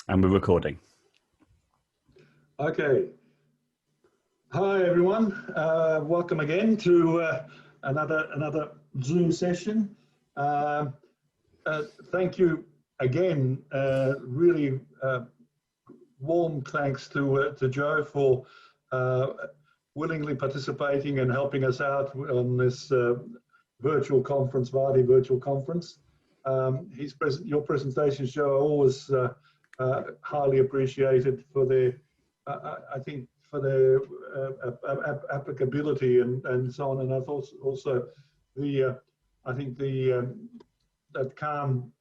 And we're recording. Okay. Hi, everyone. Welcome again to another Zoom session. Thank you again. Really warm thanks to Joe for willingly participating and helping us out on this virtual conference, VATI virtual conference. Your presentations, Joe, are always highly appreciated for their, I think, for their applicability and so on. And I thought also I think that calm,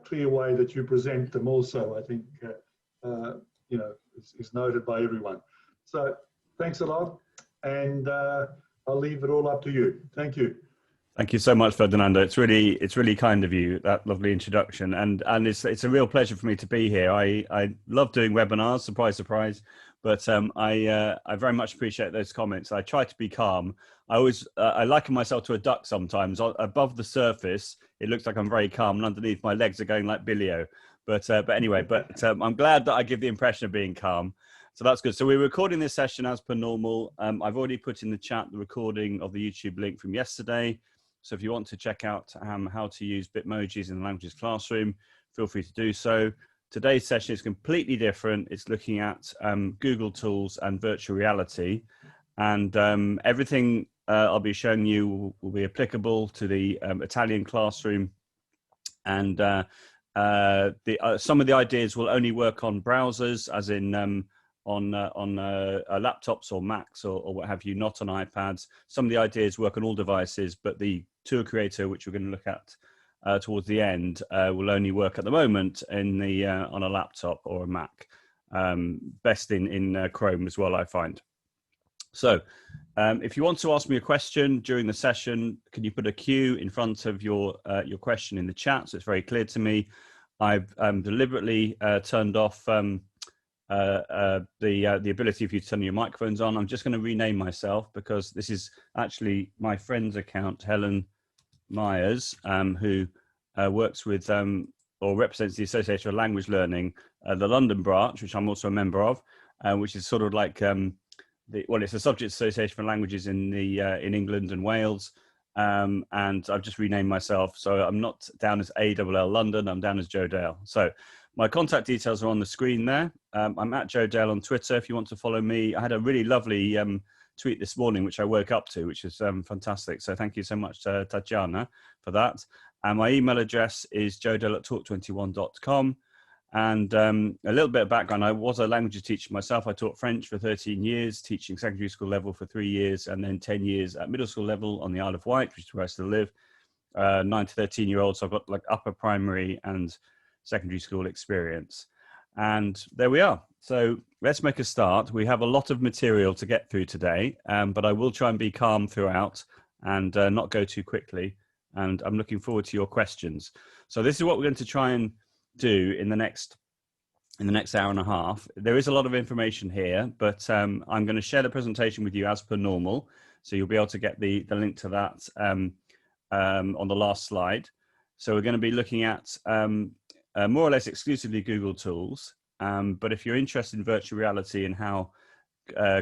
clear way that you present them also, I think, is noted by everyone. So thanks a lot, and I'll leave it all up to you. Thank you. Thank you so much, Ferdinando. It's really kind of you, that lovely introduction, and it's a real pleasure for me to be here. I love doing webinars, surprise, but I very much appreciate those comments. I try to be calm. I liken myself to a duck sometimes. Above the surface, it looks like I'm very calm, and underneath, my legs are going like Billy-O. But anyway, I'm glad that I give the impression of being calm. So that's good. So we're recording this session as per normal. I've already put in the chat the recording of the YouTube link from yesterday. So if you want to check out how to use Bitmojis in the languages classroom, feel free to do so. Today's session is completely different. It's looking at Google tools and virtual reality. And everything I'll be showing you will be applicable to the Italian classroom. And some of the ideas will only work on browsers, as in on laptops or Macs or what have you, not on iPads. Some of the ideas work on all devices, but the tour creator, which we're going to look at towards the end, will only work at the moment in the on a laptop or a Mac. Best in Chrome as well, I find. So if you want to ask me a question during the session, can you put a Q in front of your question in the chat, so it's very clear to me. I've deliberately turned off the ability for you to turn your microphones on. I'm just going to rename myself because this is actually my friend's account, Helen Myers, who works with or represents the Association of Language Learning, the London branch, which I'm also a member of, which is sort of like it's the Subject Association for Languages in England and Wales. And I've just renamed myself, so I'm not down as ALL London, I'm down as Joe Dale. So my contact details are on the screen there. I'm at Joe Dale on Twitter if you want to follow me. I had a really lovely tweet this morning, which I woke up to, which is fantastic. So thank you so much to Tatiana for that. And my email address is joedale@talk21.com. And a little bit of background, I was a languages teacher myself. I taught French for 13 years, teaching secondary school level for 3 years, and then 10 years at middle school level on the Isle of Wight, which is where I still live, 9 to 13-year-olds. So I've got like upper primary and secondary school experience. And there we are. So let's make a start. We have a lot of material to get through today, but I will try and be calm throughout and not go too quickly. And I'm looking forward to your questions. So this is what we're going to try and do in the next hour and a half. There is a lot of information here, but I'm going to share the presentation with you as per normal. So you'll be able to get the link to that on the last slide. So we're going to be looking at more or less exclusively Google tools. But if you're interested in virtual reality and how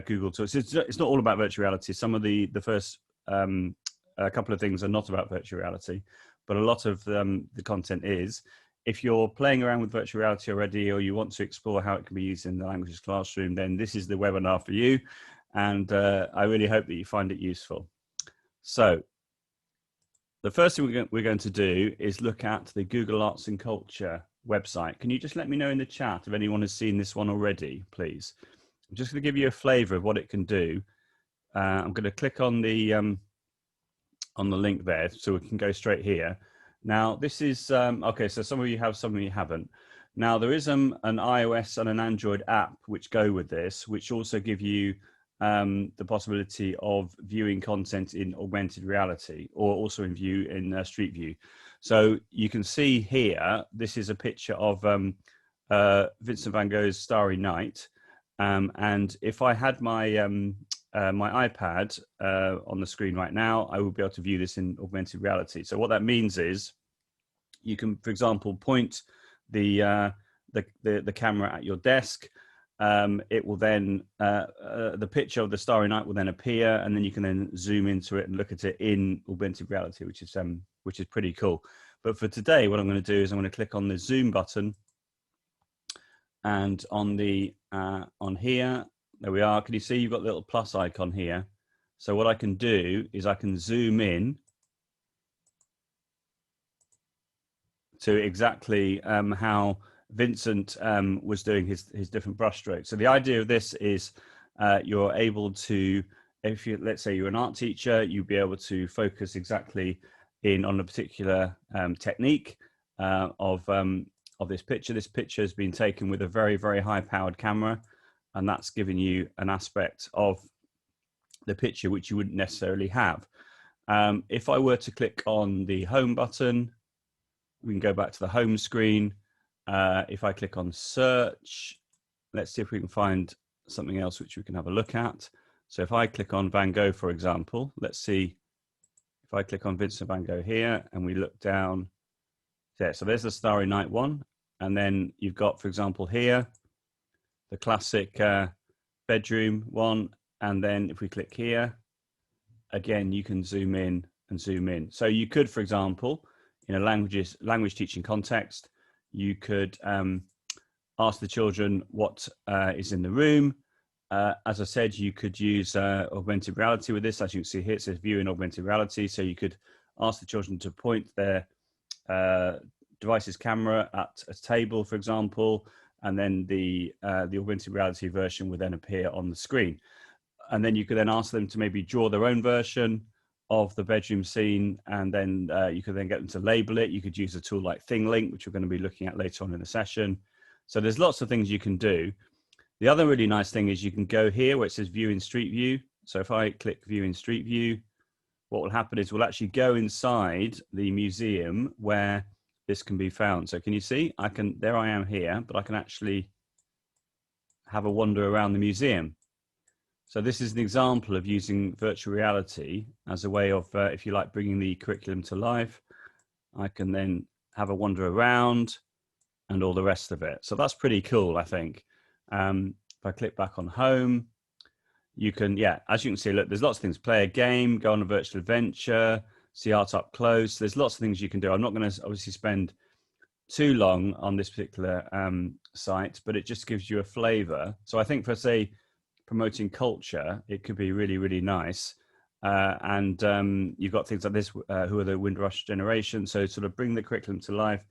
Google tools, it's not all about virtual reality. Some of the first couple of things are not about virtual reality, but a lot of the content is. If you're playing around with virtual reality already, or you want to explore how it can be used in the languages classroom, then this is the webinar for you. And I really hope that you find it useful. So the first thing we're going to do is look at the Google Arts and Culture website. Can you just let me know in the chat if anyone has seen this one already, please? I'm just going to give you a flavor of what it can do. I'm going to click on the link there so we can go straight here. Now, this is, okay, so some of you have, some of you haven't. Now, there is an iOS and an Android app which go with this, which also give you the possibility of viewing content in augmented reality, or also in Street View. So you can see here, this is a picture of Vincent van Gogh's Starry Night. And if I had my my iPad on the screen right now, I will be able to view this in augmented reality. So what that means is you can, for example, point the camera at your desk, it will then the picture of the starry night will then appear, and then you can then zoom into it and look at it in augmented reality, which is pretty cool. But for today, what I'm going to do is I'm going to click on the zoom button, and on the on here, there we are. Can you see you've got the little plus icon here? So what I can do is I can zoom in to exactly how Vincent was doing his different brush strokes. So the idea of this is you're able to, if you, let's say you're an art teacher, you'll be able to focus exactly in on a particular technique of this picture. This picture has been taken with a very, very high powered camera, and that's giving you an aspect of the picture which you wouldn't necessarily have. If I were to click on the home button, we can go back to the home screen. If I click on search, let's see if we can find something else which we can have a look at. So if I click on Van Gogh, for example, let's see if I click on Vincent van Gogh here and we look down there. So there's the Starry Night one. And then you've got, for example, here, the classic bedroom one. And then if we click here, again, you can zoom in and zoom in. So you could, for example, in a language teaching context, you could ask the children what is in the room. As I said, you could use augmented reality with this. As you can see here, it says view in augmented reality. So you could ask the children to point their device's camera at a table, for example, and then the augmented reality version would then appear on the screen. And then you could then ask them to maybe draw their own version of the bedroom scene, and then you could then get them to label it. You could use a tool like ThingLink, which we're going to be looking at later on in the session. So there's lots of things you can do. The other really nice thing is you can go here where it says View in Street View. So if I click View in Street View, what will happen is we'll actually go inside the museum where this can be found. So can you see? There I am here, but I can actually have a wander around the museum. So this is an example of using virtual reality as a way of, if you like, bringing the curriculum to life. I can then have a wander around and all the rest of it. So that's pretty cool, I think. If I click back on home, you can, as you can see, look, there's lots of things. Play a game, go on a virtual adventure, see art up close. There's lots of things you can do. I'm not going to obviously spend too long on this particular site, but it just gives you a flavor. So I think for, say, promoting culture, it could be really, really nice. And you've got things like this, who are the Windrush generation. So sort of bring the curriculum to life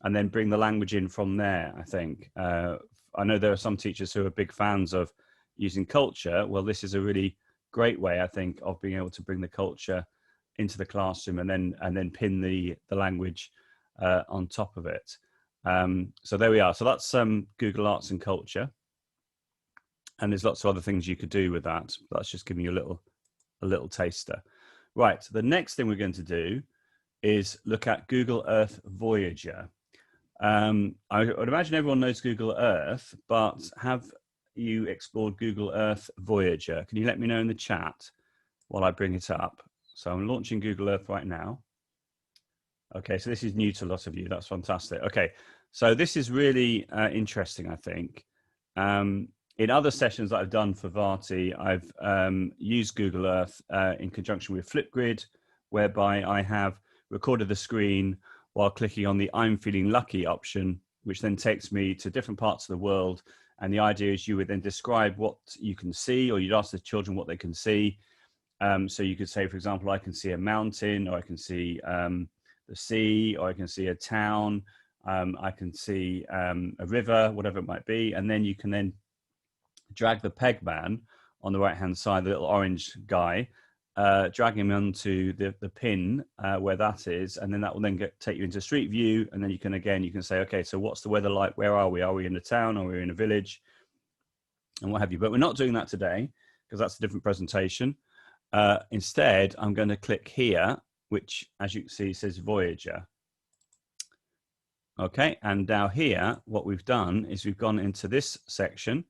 and then bring the language in from there, I think. I know there are some teachers who are big fans of using culture. Well, this is a really great way, I think, of being able to bring the culture into the classroom and then pin the language on top of it. So there we are. So that's Google Arts and Culture. And there's lots of other things you could do with that. That's just giving you a little taster. Right, so the next thing we're going to do is look at Google Earth Voyager. I would imagine everyone knows Google Earth, but have you explored Google Earth Voyager? Can you let me know in the chat while I bring it up? So I'm launching Google Earth right now. Okay, so this is new to a lot of you. That's fantastic. Okay, so this is really interesting, I think. In other sessions that I've done for VATI, I've used Google Earth in conjunction with Flipgrid, whereby I have recorded the screen while clicking on the I'm feeling lucky option, which then takes me to different parts of the world. And the idea is you would then describe what you can see, or you'd ask the children what they can see. So you could say, for example, I can see a mountain, or I can see the sea, or I can see a town, I can see a river, whatever it might be. And then you can then drag the peg man on the right hand side, the little orange guy, drag him onto the pin where that is, and then that will then take you into Street View. And then you can say, okay, so what's the weather like? Where are we? Are we in a town? Are we in a village? And what have you? But we're not doing that today because that's a different presentation. Instead, I'm going to click here, which, as you can see, says Voyager. Okay, and now here, what we've done is we've gone into this section.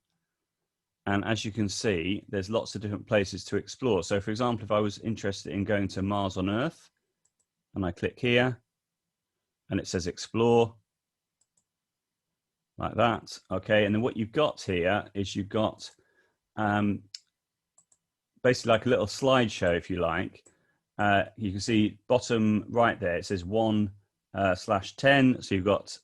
And as you can see, there's lots of different places to explore. So for example, if I was interested in going to Mars on Earth, and I click here, and it says explore, like that. Okay, and then what you've got here is you've got basically like a little slideshow, if you like. You can see bottom right there, it says 1/10. So you've got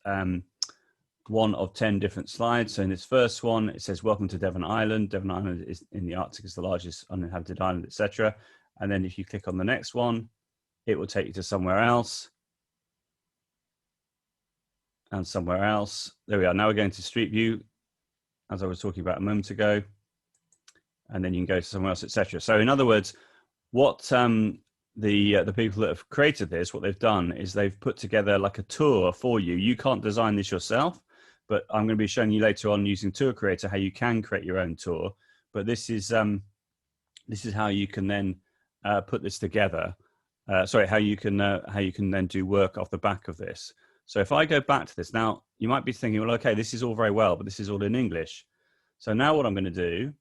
1 of 10 different slides. So in this first one, it says, welcome to Devon Island. Devon Island is in the Arctic, is the largest uninhabited island, etc. And then if you click on the next one, it will take you to somewhere else. And somewhere else. There we are. Now we're going to Street View, as I was talking about a moment ago. And then you can go to somewhere else, etc. So in other words, what the people that have created this, what they've done is they've put together like a tour for you. You can't design this yourself, but I'm going to be showing you later on using Tour Creator how you can create your own tour. But this is how you can then put this together. How you can then do work off the back of this. So if I go back to this now, you might be thinking, well, okay, this is all very well, but this is all in English. So now what I'm going to do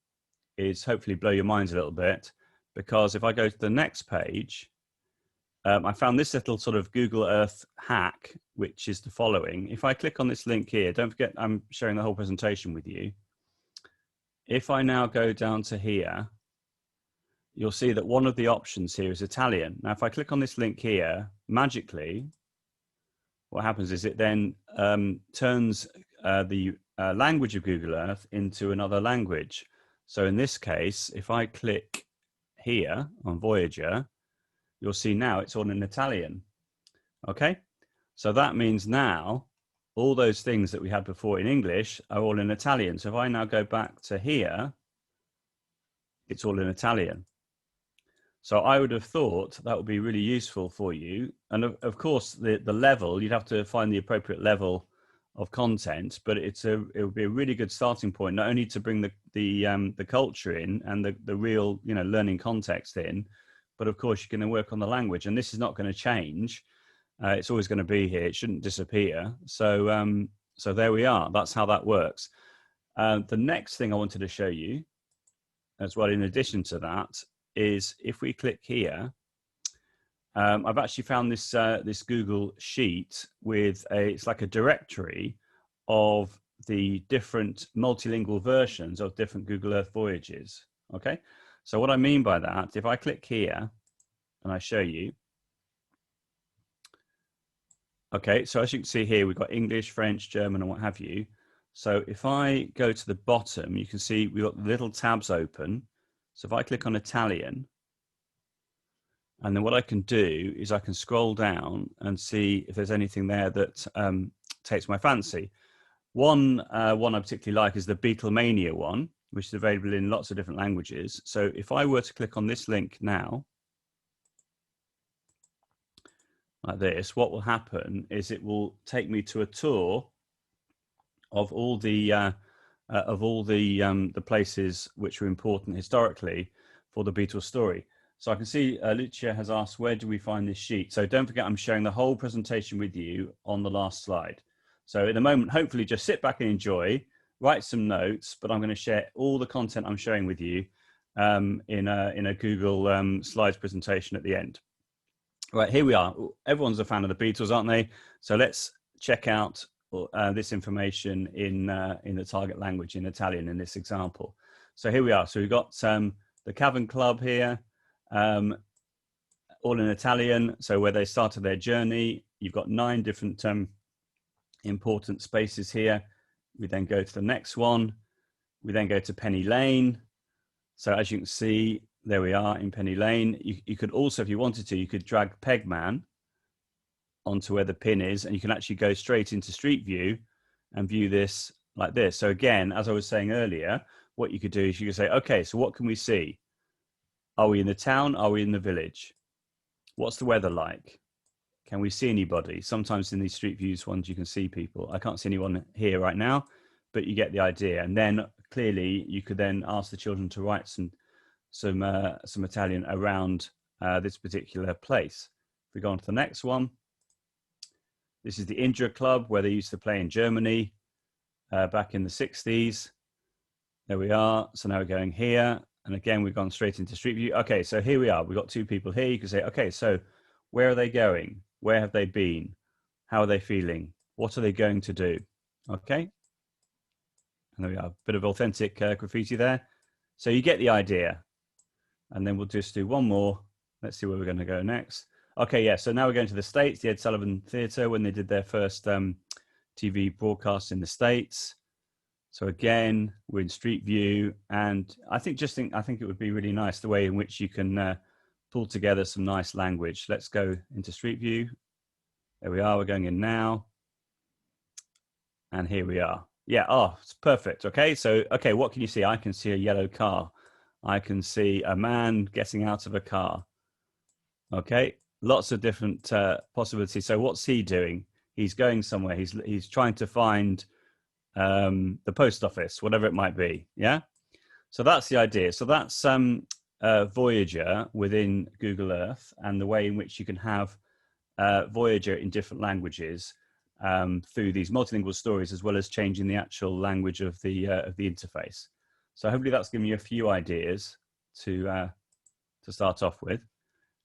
is hopefully blow your minds a little bit, because if I go to the next page, I found this little sort of Google Earth hack, which is the following. If I click on this link here, don't forget I'm sharing the whole presentation with you. If I now go down to here, you'll see that one of the options here is Italian. Now, if I click on this link here, magically, what happens is it then turns the language of Google Earth into another language. So in this case, if I click here on Voyager, you'll see now it's all in Italian. Okay, so that means now all those things that we had before in English are all in Italian. So if I now go back to here, it's all in Italian. So I would have thought that would be really useful for you. And of course, the level, you'd have to find the appropriate level of content, but it would be a really good starting point, not only to bring the culture in and the real, learning context in, but of course you're going to work on the language, and this is not going to change. It's always going to be here. It shouldn't disappear. So so there we are. That's how that works. The next thing I wanted to show you as well, in addition to that, is if we click here, I've actually found this this Google sheet with it's like a directory of the different multilingual versions of different Google Earth voyages. Okay, so what I mean by that, if I click here and I show you, okay, so as you can see here, we've got English, French, German, and what have you. So if I go to the bottom, you can see we've got little tabs open. So if I click on Italian, and then what I can do is I can scroll down and see if there's anything there that takes my fancy. One I particularly like is the Beatlemania one, which is available in lots of different languages. So if I were to click on this link now, like this, what will happen is it will take me to a tour of all the places which were important historically for the Beatles story. So I can see Lucia has asked, where do we find this sheet? So don't forget, I'm sharing the whole presentation with you on the last slide. So in a moment, hopefully just sit back and enjoy, write some notes, but I'm going to share all the content I'm sharing with you in a Google Slides presentation at the end. Right, here we are. Everyone's a fan of the Beatles, aren't they? So let's check out this information in the target language, in Italian, in this example. So here we are. So we've got the Cavern Club here, all in Italian. So where they started their journey, you've got 9 different important spaces here. We then go to the next one. We then go to Penny Lane. So as you can see, there we are in Penny Lane. You could also, if you wanted to, you could drag Pegman onto where the pin is, and you can actually go straight into Street View and view this like this. So again, as I was saying earlier, what you could do is you could say, okay, so what can we see? Are we in the town? Are we in the village? What's the weather like? Can we see anybody? Sometimes in these Street Views ones, you can see people. I can't see anyone here right now, but you get the idea. And then clearly you could then ask the children to write some Italian around this particular place. If we go on to the next one, this is the Indra Club, where they used to play in Germany back in the 60s. There we are. So now we're going here. And again, we've gone straight into Street View. Okay, so here we are. We've got 2 people here. You can say, okay, so where are they going? Where have they been? How are they feeling? What are they going to do? Okay, And there we are, a bit of authentic graffiti there. So you get the idea. And then we'll just do one more. Let's see where we're going to go next. Okay, yeah, so now we're going to the States, the Ed Sullivan Theater, when they did their first TV broadcast in the States. So again, we're in Street View, and I think it would be really nice the way in which you can pull together some nice language. Let's go into Street View. There we are, we're going in now. And here we are. Yeah, oh, it's perfect. Okay, so, okay, what can you see? I can see a yellow car. I can see a man getting out of a car. Okay, lots of different possibilities. So what's he doing? He's going somewhere. He's trying to find the post office, whatever it might be. Yeah. So that's the idea. So that's Voyager within Google Earth, and the way in which you can have Voyager in different languages through these multilingual stories, as well as changing the actual language of the interface. So hopefully that's given you a few ideas to start off with.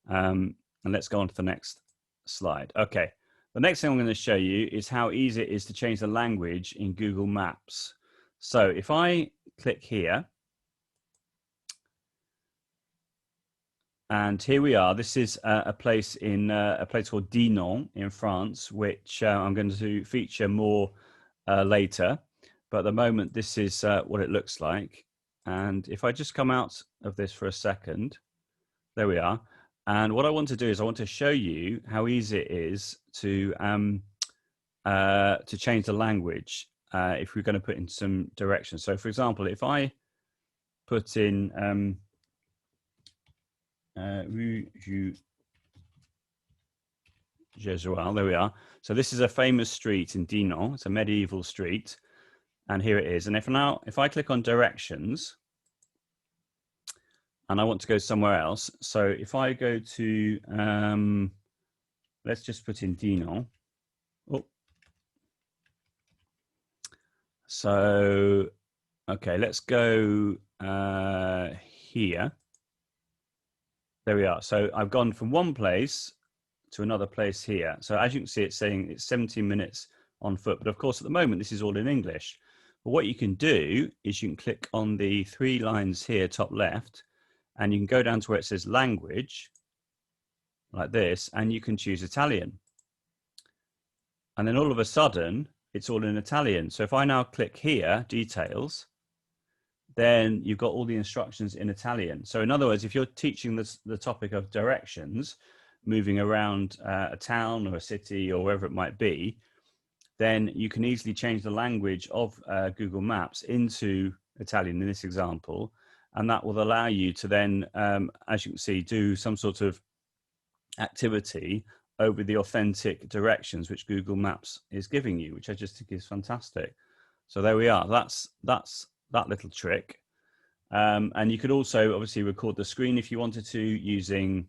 And let's go on to the next slide. Okay, the next thing I'm going to show you is how easy it is to change the language in Google Maps. So if I click here, and here we are. This is a place called Dinan in France, which I'm going to feature more later. But at the moment, this is what it looks like. And if I just come out of this for a second, there we are. And what I want to do is I want to show you how easy it is to change the language if we're going to put in some directions. So, for example, if I put in Rue Jesual, there we are. So this is a famous street in Dinan. It's a medieval street. And here it is. And if I click on directions, and I want to go somewhere else. So if I go to, let's just put in Dinan. Oh. So, okay, let's go here. There we are. So I've gone from one place to another place here. So as you can see, it's saying it's 17 minutes on foot. But of course, at the moment, this is all in English. But what you can do is you can click on the 3 lines here, top left, and you can go down to where it says language, like this, and you can choose Italian. And then all of a sudden, it's all in Italian. So if I now click here, details, then you've got all the instructions in Italian. So in other words, if you're teaching the topic of directions, moving around a town or a city or wherever it might be, then you can easily change the language of Google Maps into Italian in this example. And that will allow you to then, as you can see, do some sort of activity over the authentic directions which Google Maps is giving you, which I just think is fantastic. So there we are. That's that little trick. And you could also obviously record the screen if you wanted to, using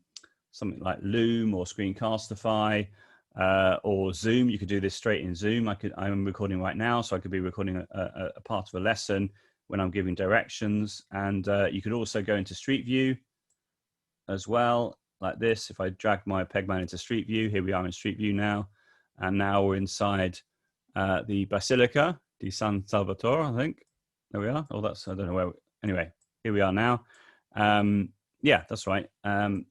something like Loom or Screencastify or Zoom. You could do this straight in Zoom. I'm recording right now, so I could be recording a part of a lesson when I'm giving directions. And you could also go into Street View as well, like this. If I drag my Pegman into Street View, here we are in Street View now. And now we're inside the Basilica di San Salvatore, I think. There we are. Oh, I don't know where. Anyway, here we are now. Yeah, that's right. I've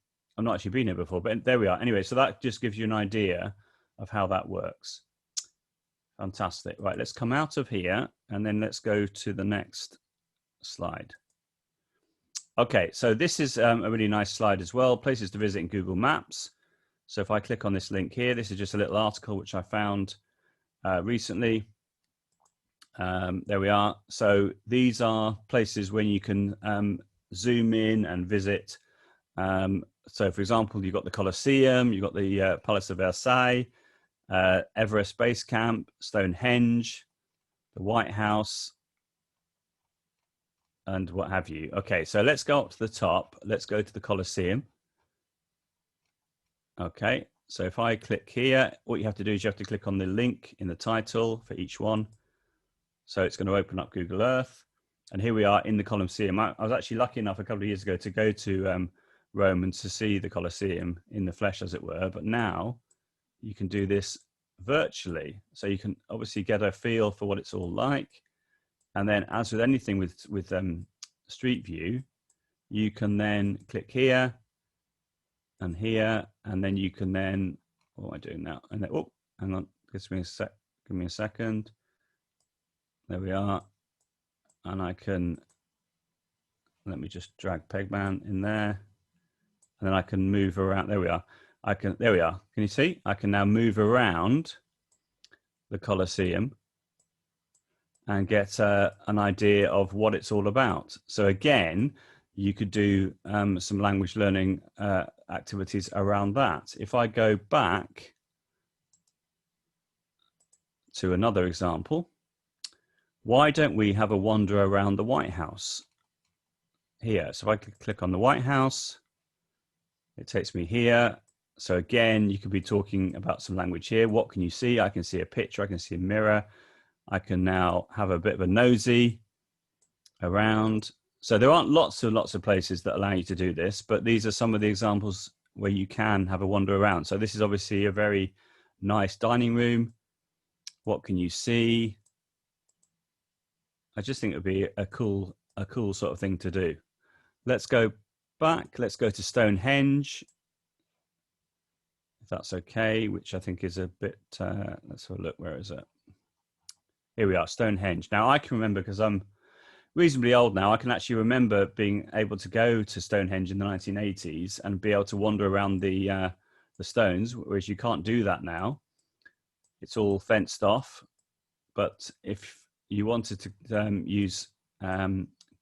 not actually been here before, but there we are. Anyway, so that just gives you an idea of how that works. Fantastic. Right, let's come out of here and then let's go to the next slide. Okay, so this is a really nice slide as well, places to visit in Google Maps. So if I click on this link here, this is just a little article which I found recently. There we are. So these are places when you can zoom in and visit. So for example, you've got the Colosseum, you've got the Palace of Versailles, Everest Base Camp, Stonehenge, the White House, and what have you. Okay, so let's go up to the top. Let's go to the Colosseum. Okay, so if I click here, what you have to do is you have to click on the link in the title for each one. So it's going to open up Google Earth. And here we are in the Colosseum. I was actually lucky enough a couple of years ago to go to Rome and to see the Colosseum in the flesh, as it were. But now you can do this virtually. So you can obviously get a feel for what it's all like. And then, as with anything with Street View, you can then click here and here, and then you can then, what am I doing now? And then, oh, hang on, give me a second. There we are. And I can, let me just drag Pegman in there. And then I can move around. There we are. There we are. Can you see? I can now move around the Colosseum and get an idea of what it's all about. So again, you could do some language learning activities around that. If I go back to another example, why don't we have a wander around the White House here? So if I could click on the White House, it takes me here. So again, you could be talking about some language here. What can you see? I can see a picture, I can see a mirror. I can now have a bit of a nosy around. So there aren't lots of places that allow you to do this, but these are some of the examples where you can have a wander around. So this is obviously a very nice dining room. What can you see? I just think it would be a cool sort of thing to do. Let's go back. Let's go to Stonehenge, if that's okay, which I think is a bit, let's have a look, where is it? Here we are, Stonehenge. Now I can remember, because I'm reasonably old now, I can actually remember being able to go to Stonehenge in the 1980s and be able to wander around the stones, whereas you can't do that now. It's all fenced off. But if you wanted to use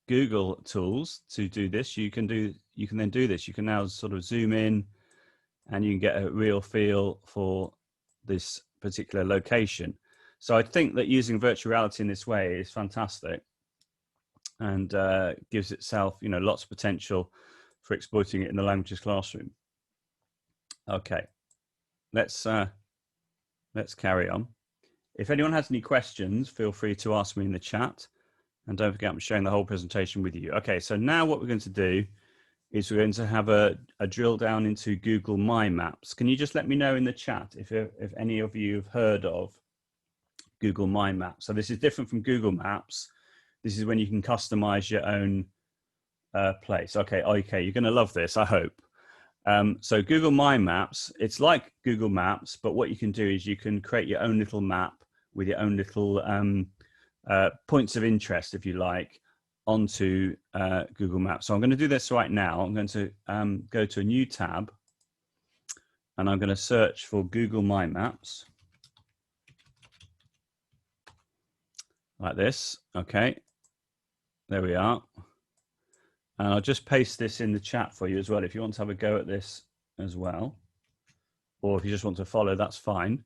Google tools to do this, you can then do this. You can now sort of zoom in and you can get a real feel for this particular location. So I think that using virtual reality in this way is fantastic, and gives itself, lots of potential for exploiting it in the languages classroom. Okay, let's carry on. If anyone has any questions, feel free to ask me in the chat, and don't forget I'm sharing the whole presentation with you. Okay, so now what we're going to do is we're going to have a drill down into Google My Maps. Can you just let me know in the chat if any of you have heard of Google My Maps? So this is different from Google Maps. This is when you can customize your own place. Okay, you're going to love this, I hope. So Google My Maps, it's like Google Maps, but what you can do is you can create your own little map with your own little points of interest, if you like, onto Google Maps. So I'm going to do this right now. I'm going to go to a new tab, and I'm going to search for Google My Maps. Like this. Okay, there we are. And I'll just paste this in the chat for you as well, if you want to have a go at this as well, or if you just want to follow, that's fine.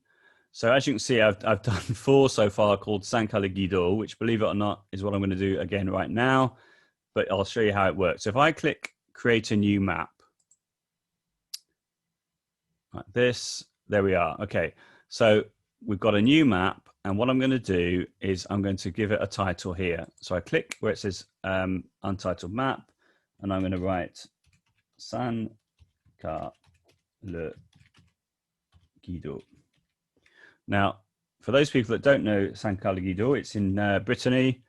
So as you can see, I've done 4 so far called Sankala Guido, which, believe it or not, is what I'm going to do again right now, but I'll show you how it works. So if I click create a new map, like this, there we are. Okay, so we've got a new map, and what I'm going to do is I'm going to give it a title here. So I click where it says Untitled Map, and I'm going to write Sankala Guido. Now, for those people that don't know Sankala Guido, it's in Brittany,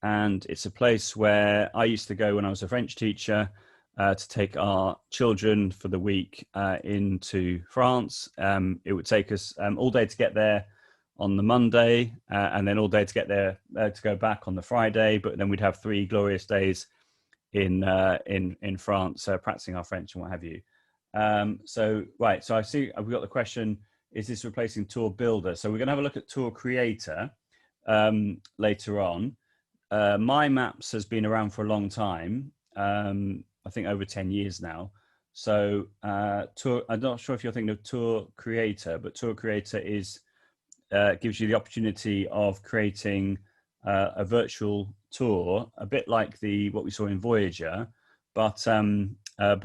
and it's a place where I used to go when I was a French teacher to take our children for the week into France. It would take us all day to get there on the Monday, and then all day to get there to go back on the Friday. But then we'd have 3 glorious days in France practicing our French and what have you. So I see we've got the question: is this replacing Tour Builder? So we're going to have a look at Tour Creator later on. My Maps has been around for a long time. I think over 10 years now. So I'm not sure if you're thinking of Tour Creator, but Tour Creator gives you the opportunity of creating a virtual tour, a bit like what we saw in Voyager, but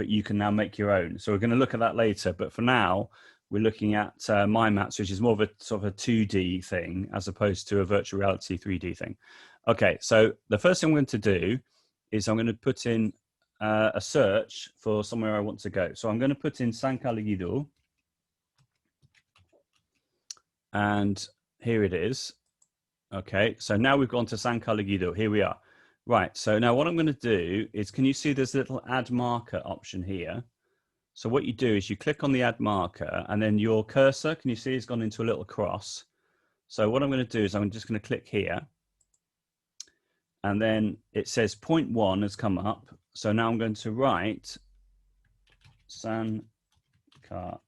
you can now make your own. So we're going to look at that later. But for now, we're looking at My Maps, which is more of a sort of a 2D thing as opposed to a virtual reality 3D thing. Okay, so the first thing I'm going to do is I'm going to put in a search for somewhere I want to go. So I'm going to put in Sankala Guido, and here it is. Okay, so now we've gone to San Carlos. Here we are. Right, so now what I'm going to do is, can you see there's a little add marker option here? So what you do is you click on the add marker, and then your cursor, can you see, has gone into a little cross. So what I'm going to do is I'm just going to click here. And then it says point 1 has come up. So now I'm going to write San Carlos.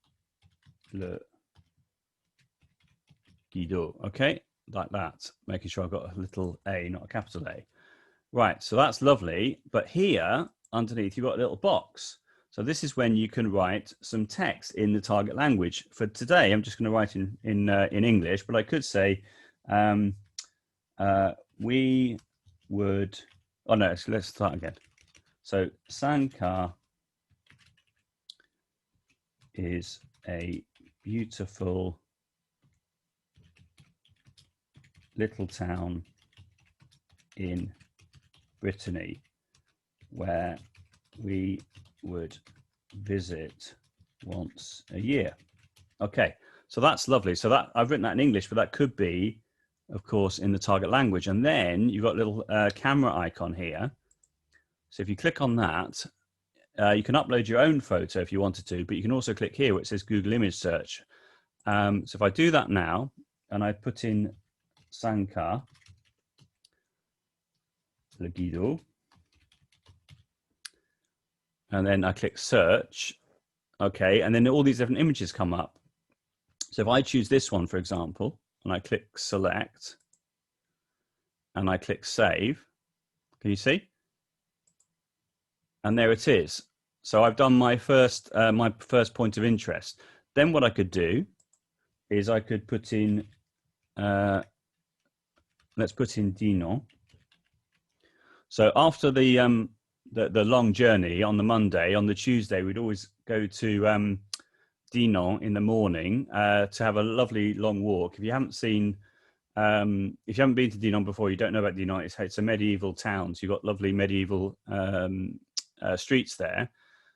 Okay, like that, making sure I've got a little A, not a capital A. Right, so that's lovely. But here underneath, you've got a little box. So this is when you can write some text in the target language. For today, I'm just going to write in English, but I could say, we would, oh no, so let's start again. So San Carlos is a beautiful little town in Brittany where we would visit once a year. Okay, so that's lovely. So that I've written that in English, but that could be, of course, in the target language. And then you've got a little camera icon here. So if you click on that, you can upload your own photo if you wanted to, but you can also click here where it says Google Image Search. So if I do that now, and I put in San Carlos, and then I click search, okay, and then all these different images come up. So if I choose this one, for example, and I click select, and I click save, can you see? And there it is. So I've done my first point of interest. Then what I could do is I could put in, let's put in Dinan. So after the long journey on the Monday, on the Tuesday, we'd always go to Dinan in the morning to have a lovely long walk. If you haven't seen, if you haven't been to Dinan before, you don't know about Dinan. It's a medieval town. So you've got lovely medieval streets there.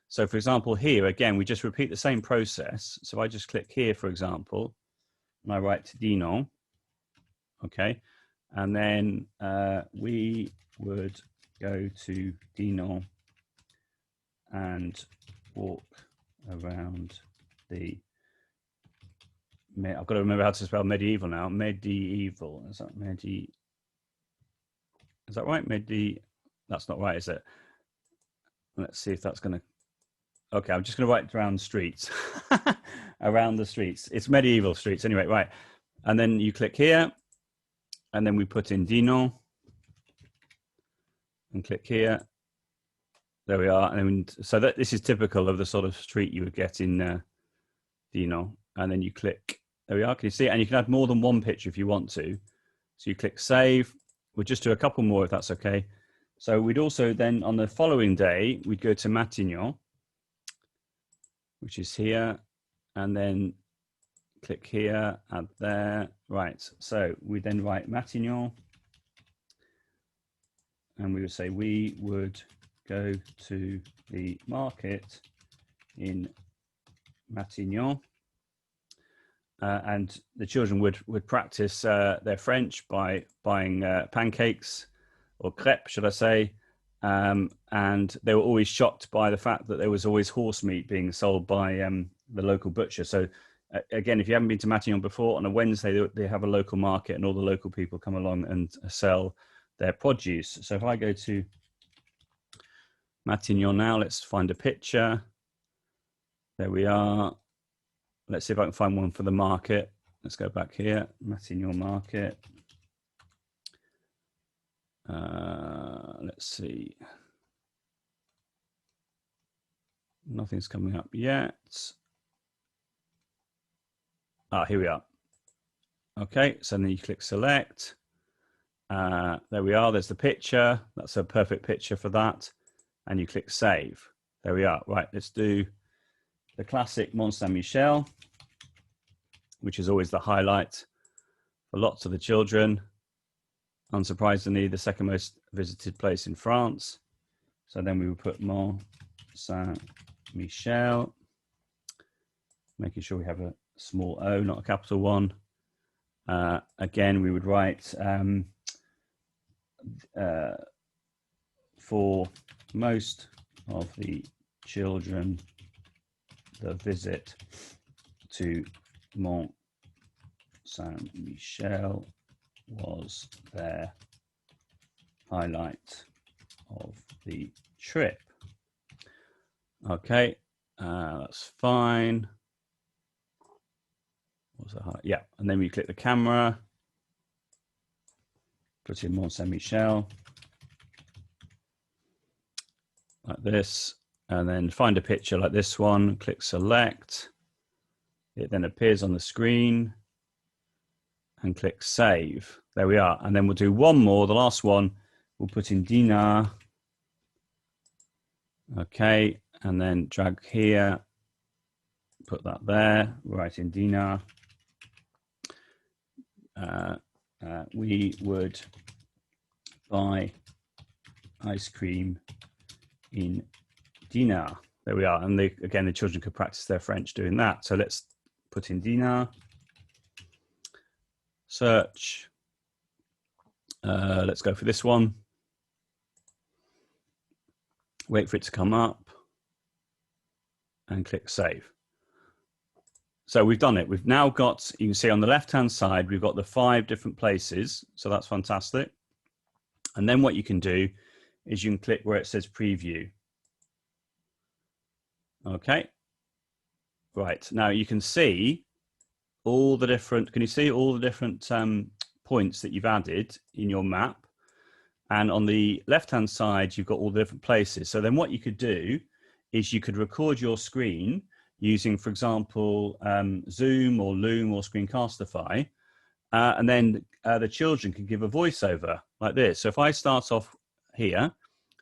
So for example, here again, we just repeat the same process. So I just click here, for example, and I write to Dinan. Okay, and then we would go to Dinan and walk around the, I've got to remember how to spell medieval now. Medieval, is that is that right? That's not right, is it? Let's see if that's going to, okay, I'm just going to write around streets, around the streets. It's medieval streets anyway, right. And then you click here, and then we put in Dinan, and click here. There we are. And so this is typical of the sort of street you would get in Dinan. And then you click, there we are, can you see it? And you can add more than one picture if you want to. So you click save. We'll just do a couple more if that's okay. So we'd also then, on the following day, we'd go to Matignon, which is here, and then click here, add there. Right, so we then write Matignon, and we would say we would go to the market in Matignon. And the children would practice their French by buying pancakes, or crêpes, should I say. And they were always shocked by the fact that there was always horse meat being sold by the local butcher. So again, if you haven't been to Matignon before, on a Wednesday, they have a local market and all the local people come along and sell their produce. So if I go to Matignon now, let's find a picture. There we are. Let's see if I can find one for the market. Let's go back here, Matignon market. Let's see. Nothing's coming up yet. Ah, here we are. Okay, so then you click select. There we are, there's the picture. That's a perfect picture for that. And you click save. There we are. Right, let's do the classic Mont Saint-Michel, which is always the highlight for lots of the children. Unsurprisingly, the second most visited place in France. So then we will put Mont Saint-Michel, making sure we have a small O, not a capital one. Again, we would write for most of the children, the visit to Mont Saint-Michel was their highlight of the trip. Okay, that's fine. What's the highlight? Yeah, and then we click the camera, put in Mont Saint-Michel, like this, and then find a picture like this one, click select. It then appears on the screen and click save. There we are. And then we'll do one more, the last one, we'll put in Dinar. Okay, and then drag here, put that there, write in Dinar. We would buy ice cream in Dinar. There we are. And again, the children could practice their French doing that. So let's put in Dinar, search. Let's go for this one. Wait for it to come up and click save. So we've done it. We've now got, you can see on the left-hand side, we've got the 5 different places. So that's fantastic. And then what you can do is you can click where it says preview. Okay. Right. Now you can see all the different, can you see all the different points that you've added in your map? And on the left-hand side, you've got all the different places. So then what you could do is you could record your screen using, for example, Zoom or Loom or Screencastify. And then the children can give a voiceover like this. So if I start off here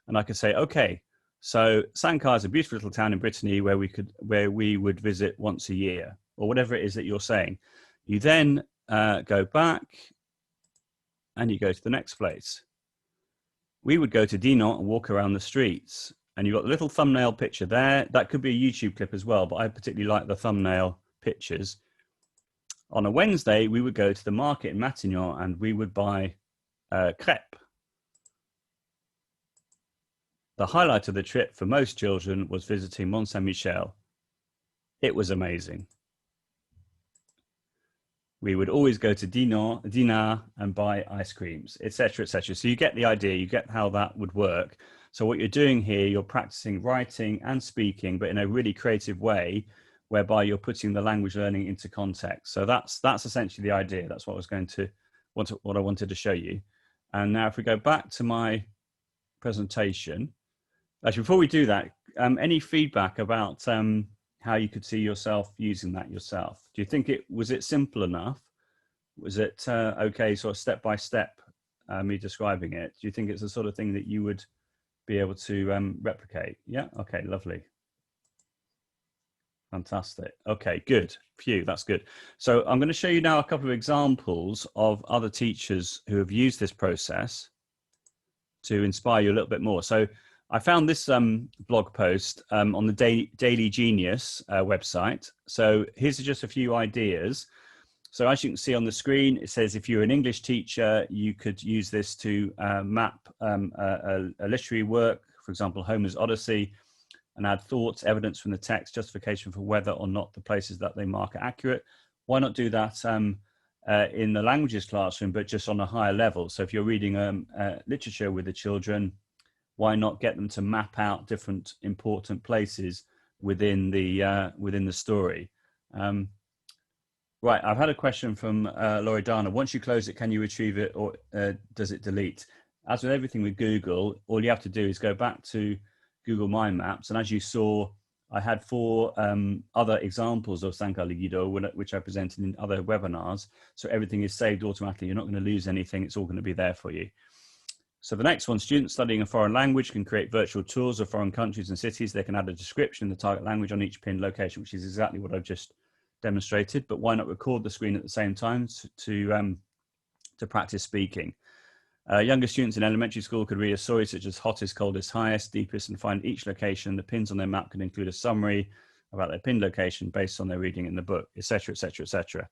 and I could say, okay, so Sancar is a beautiful little town in Brittany where we would visit once a year, or whatever it is that you're saying. You then go back and you go to the next place. We would go to Dinan and walk around the streets, and you've got the little thumbnail picture there. That could be a YouTube clip as well, but I particularly like the thumbnail pictures. On a Wednesday, we would go to the market in Matignon and we would buy crepe. The highlight of the trip for most children was visiting Mont Saint-Michel. It was amazing. We would always go to Dinar and buy ice creams, etc., etc. So you get the idea, you get how that would work. So what you're doing here, you're practicing writing and speaking, but in a really creative way, whereby you're putting the language learning into context. So that's essentially the idea. That's what I was going to what I wanted to show you. And now if we go back to my presentation, actually before we do that, any feedback about how you could see yourself using that yourself? Do you think was it simple enough? Was it okay, sort of step by step, me describing it? Do you think it's the sort of thing that you would be able to replicate? Yeah, okay, lovely. Fantastic. Okay, good. Phew, that's good. So I'm going to show you now a couple of examples of other teachers who have used this process to inspire you a little bit more. So I found this blog post on the Daily Genius website. So here's just a few ideas. So as you can see on the screen, it says if you're an English teacher, you could use this to map a literary work, for example, Homer's Odyssey, and add thoughts, evidence from the text, justification for whether or not the places that they mark are accurate. Why not do that in the languages classroom, but just on a higher level? So if you're reading literature with the children, why not get them to map out different important places within the story? Right, I've had a question from Loredana. Once you close it, can you retrieve it, or does it delete? As with everything with Google, all you have to do is go back to Google My Maps, and as you saw, I had 4 other examples of Sancar Ligido, which I presented in other webinars. So everything is saved automatically. You're not going to lose anything. It's all going to be there for you. So the next one, students studying a foreign language can create virtual tours of foreign countries and cities. They can add a description in the target language on each pinned location, which is exactly what I've just demonstrated. But why not record the screen at the same time to practice speaking? Younger students in elementary school could read a story such as hottest, coldest, highest, deepest, and find each location. The pins on their map can include a summary about their pinned location based on their reading in the book, etc., etc., etc.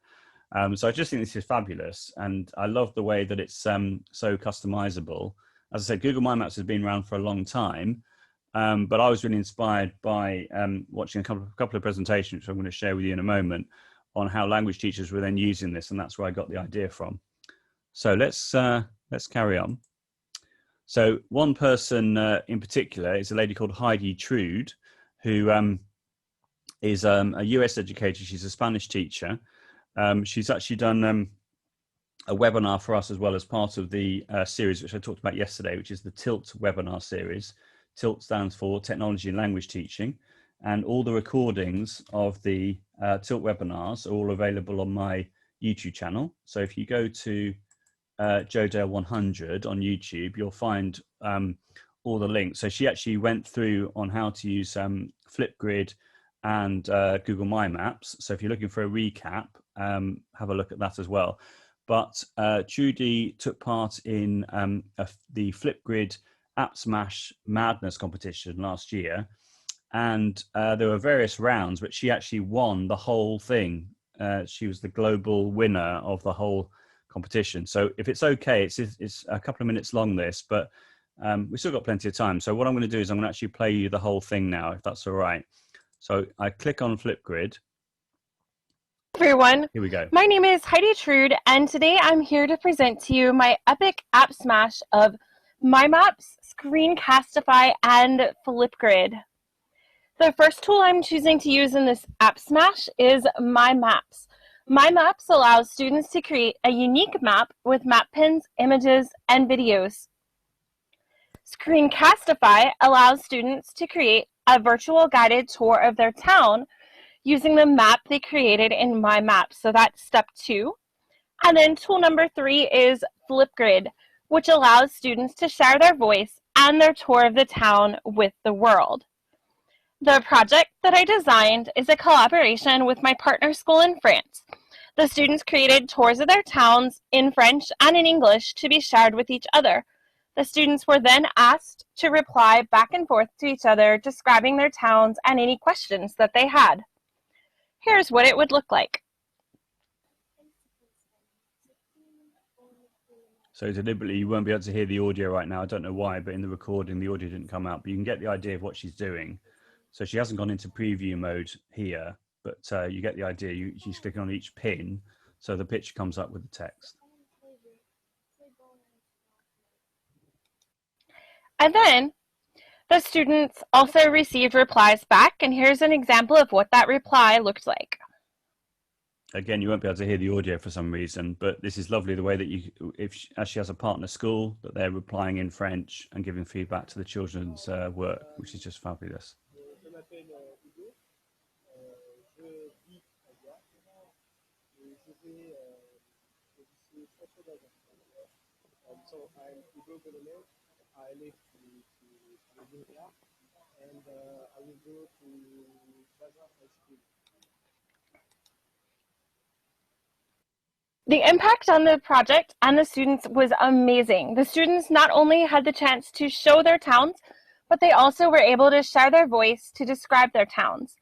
So I just think this is fabulous, and I love the way that it's so customizable. As I said, Google My Maps has been around for a long time, but I was really inspired by watching a couple of presentations, which I'm going to share with you in a moment, on how language teachers were then using this, and that's where I got the idea from. So let's carry on. So one person in particular is a lady called Heidi Trude, who is a US educator. She's a Spanish teacher. She's actually done a webinar for us as well as part of the series, which I talked about yesterday, which is the TILT webinar series. TILT stands for Technology and Language Teaching. And all the recordings of the TILT webinars are all available on my YouTube channel. So if you go to Joe Dale 100 on YouTube, you'll find all the links. So she actually went through on how to use Flipgrid and Google My Maps. So if you're looking for a recap, have a look at that as well. But Trudy took part in the Flipgrid App Smash Madness competition last year. And there were various rounds, but she actually won the whole thing. She was the global winner of the whole competition. So if it's okay, it's a couple of minutes long, this, but we've still got plenty of time. So what I'm going to do is I'm going to actually play you the whole thing now, if that's all right. So I click on Flipgrid. Everyone, here we go. My name is Heidi Trude, and today I'm here to present to you my epic app smash of My Maps, Screencastify, and Flipgrid. The first tool I'm choosing to use in this app smash is My Maps. My Maps allows students to create a unique map with map pins, images, and videos. Screencastify allows students to create a virtual guided tour of their town using the map they created in My Maps. So that's step 2. And then tool number 3 is Flipgrid, which allows students to share their voice and their tour of the town with the world. The project that I designed is a collaboration with my partner school in France. The students created tours of their towns in French and in English to be shared with each other. The students were then asked to reply back and forth to each other, describing their towns and any questions that they had. Here's what it would look like. So deliberately, you won't be able to hear the audio right now. I don't know why, but in the recording, the audio didn't come out. But you can get the idea of what she's doing. So she hasn't gone into preview mode here, but you get the idea. She's clicking on each pin, so the picture comes up with the text. And then the students also received replies back, and here's an example of what that reply looked like. Again, you won't be able to hear the audio for some reason, but this is lovely the way that as she has a partner school, that they're replying in French and giving feedback to the children's work, which is just fabulous. So I'm Hugo Colonel. I live to Nigeria, and I will go to Baza High School. The impact on the project and the students was amazing. The students not only had the chance to show their towns, but they also were able to share their voice to describe their towns.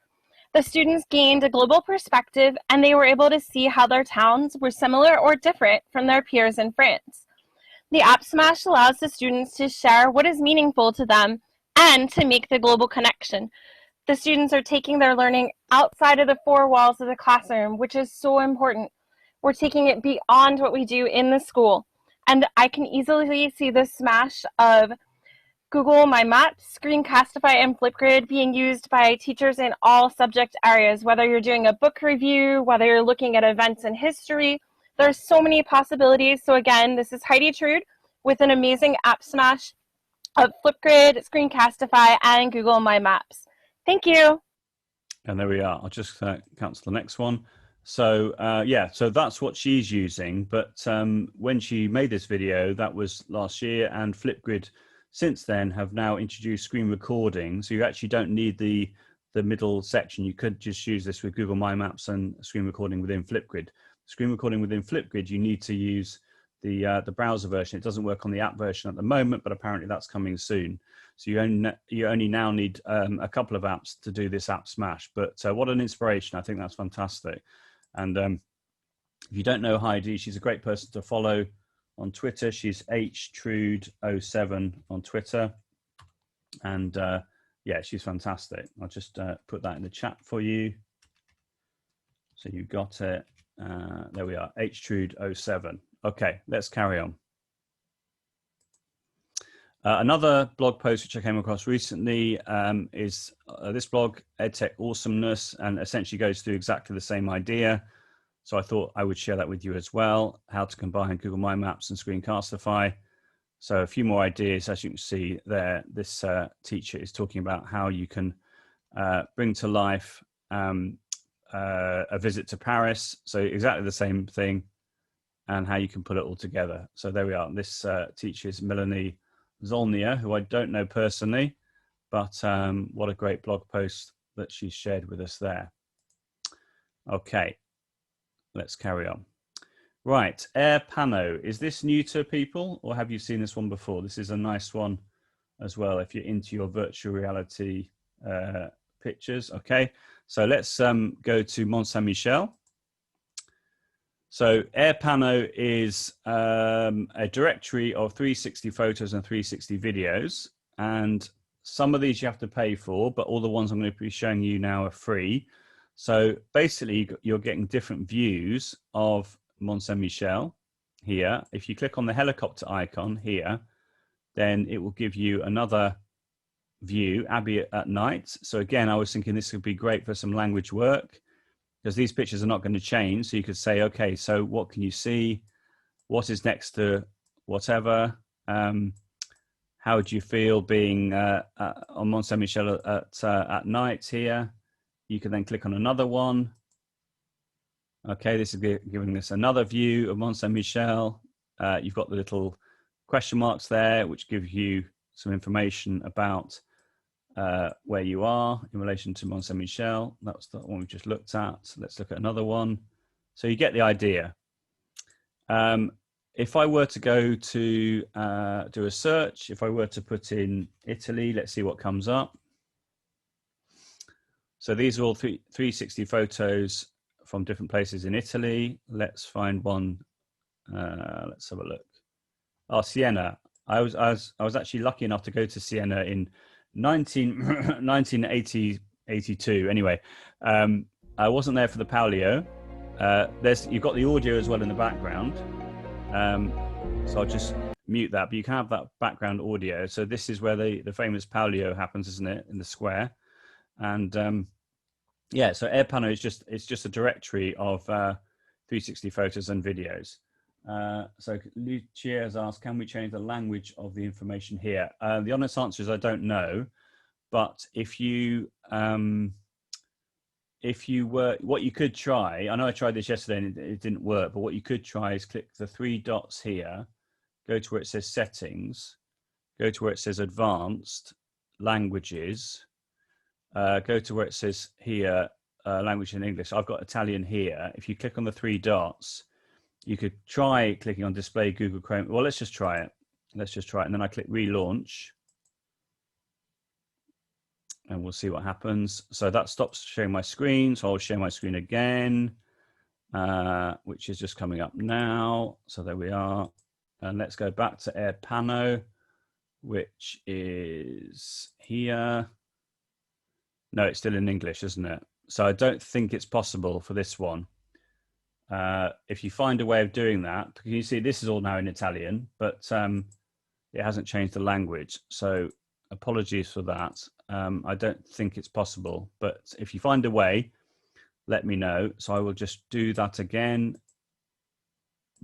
The students gained a global perspective, and they were able to see how their towns were similar or different from their peers in France. The App Smash allows the students to share what is meaningful to them and to make the global connection. The students are taking their learning outside of the 4 walls of the classroom, which is so important. We're taking it beyond what we do in the school. And I can easily see the smash of Google My Maps, Screencastify, and Flipgrid being used by teachers in all subject areas, whether you're doing a book review, whether you're looking at events in history. There's so many possibilities. So again, this is Heidi Trude with an amazing app smash of Flipgrid, Screencastify, and Google My Maps. Thank you. And there we are. I'll just cancel the next one. So yeah, so that's what she's using. But when she made this video, that was last year, and Flipgrid since then have now introduced screen recording. So you actually don't need the middle section. You could just use this with Google My Maps and screen recording within Flipgrid. Screen recording within Flipgrid, you need to use the browser version. It doesn't work on the app version at the moment, but apparently that's coming soon. So you only now need a couple of apps to do this app smash. But what an inspiration. I think that's fantastic. And If you don't know Heidi, she's a great person to follow on Twitter. She's HTrude07 on Twitter. And yeah, she's fantastic. I'll just put that in the chat for you. So you got it. There we are, HTrude07. Okay, let's carry on. Another blog post which I came across recently is this blog, EdTech Awesomeness, and essentially goes through exactly the same idea. So I thought I would share that with you as well, how to combine Google My Maps and Screencastify. So a few more ideas, as you can see there. This teacher is talking about how you can bring to life a visit to Paris. So exactly the same thing, and how you can put it all together. So there we are. This teacher is Melanie Zolnia, who I don't know personally, but what a great blog post that she shared with us there. Okay, let's carry on. Right, Air Pano. Is this new to people, or have you seen this one before? This is a nice one as well if you're into your virtual reality pictures. Okay, so let's go to Mont Saint-Michel. So Air Pano is a directory of 360 photos and 360 videos, and some of these you have to pay for, but all the ones I'm going to be showing you now are free. So basically you're getting different views of Mont Saint-Michel here. If you click on the helicopter icon here, then it will give you another view, Abbey at night. So again, I was thinking this would be great for some language work, because these pictures are not going to change. So you could say, okay, so what can you see? What is next to whatever? How would you feel being on Mont Saint-Michel at night here? You can then click on another one. Okay, this is giving us another view of Mont Saint-Michel. You've got the little question marks there, which give you some information about where you are in relation to Mont Saint-Michel. That's the one we just looked at. So let's look at another one. So you get the idea. If I were to go to do a search, if I were to put in Italy, let's see what comes up. So these are all 360 photos from different places in Italy. Let's find one. Let's have a look. Oh, Siena. I was actually lucky enough to go to Siena in 1982. Anyway, I wasn't there for the Palio. You've got the audio as well in the background. So I'll just mute that, but you can have that background audio. So this is where the famous Palio happens, isn't it, in the square? And yeah, so Air Pano is just a directory of 360 photos and videos. So Lucia has asked, can we change the language of the information here? The honest answer is I don't know, but if you were, what you could try, I know I tried this yesterday and it didn't work, but what you could try is click the three dots here, go to where it says settings, go to where it says advanced languages, go to where it says here, language in English. I've got Italian here. If you click on the three dots, you could try clicking on display Google Chrome. Well, let's just try it. Let's just try it. And then I click relaunch. And we'll see what happens. So that stops sharing my screen. So I'll share my screen again, which is just coming up now. So there we are. And let's go back to Air Pano, which is here. No, it's still in English, isn't it? So I don't think it's possible for this one. If you find a way of doing that, because you see this is all now in Italian, but it hasn't changed the language. So apologies for that. I don't think it's possible, but if you find a way, let me know. So I will just do that again,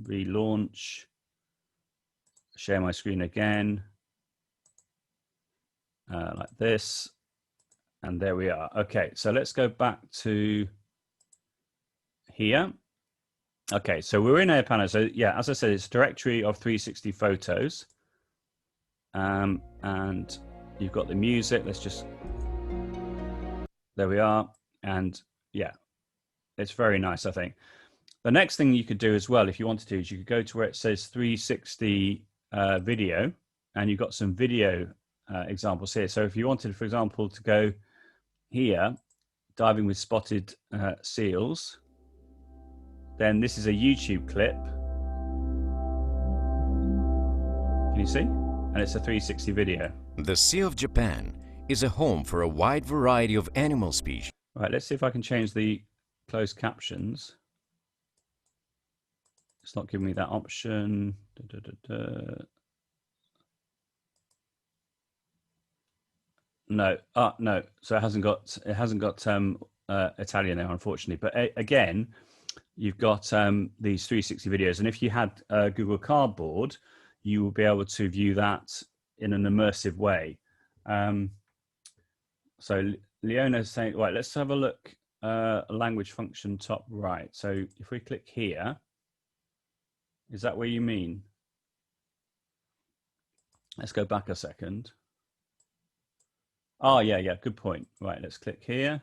relaunch, share my screen again, like this. And there we are. Okay, so let's go back to here. Okay, so we're in Air Pano. So yeah, as I said, it's a directory of 360 photos. And you've got the music. Let's just, there we are. And yeah, it's very nice, I think. The next thing you could do as well, if you wanted to, is you could go to where it says 360 video, and you've got some video examples here. So if you wanted, for example, to go here, diving with spotted seals, then this is a YouTube clip. Can you see? And it's a 360 video. The Sea of Japan is a home for a wide variety of animal species. Right, let's see if I can change the closed captions. It's not giving me that option. No, no. So it hasn't got Italian there, unfortunately. But again, you've got these 360 videos, and if you had Google Cardboard, you will be able to view that in an immersive way. So Leona is saying, right, let's have a look. Language function top right. So if we click here, is that what you mean? Let's go back a second. Oh, yeah, good point. Right, let's click here.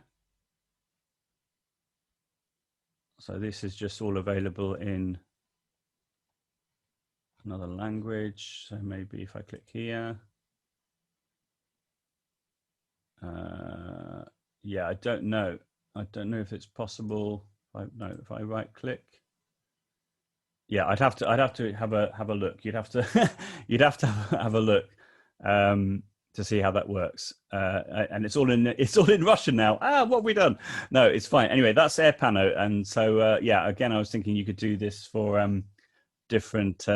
So this is just all available in another language. So maybe if I click here. Yeah, I don't know. I don't know if it's possible. If I right click. Yeah, I'd have to have a look. You'd have to have a look to see how that works. And it's all in Russian now. What have we done? No, it's fine. Anyway, that's AirPano, and so yeah. Again, I was thinking you could do this for different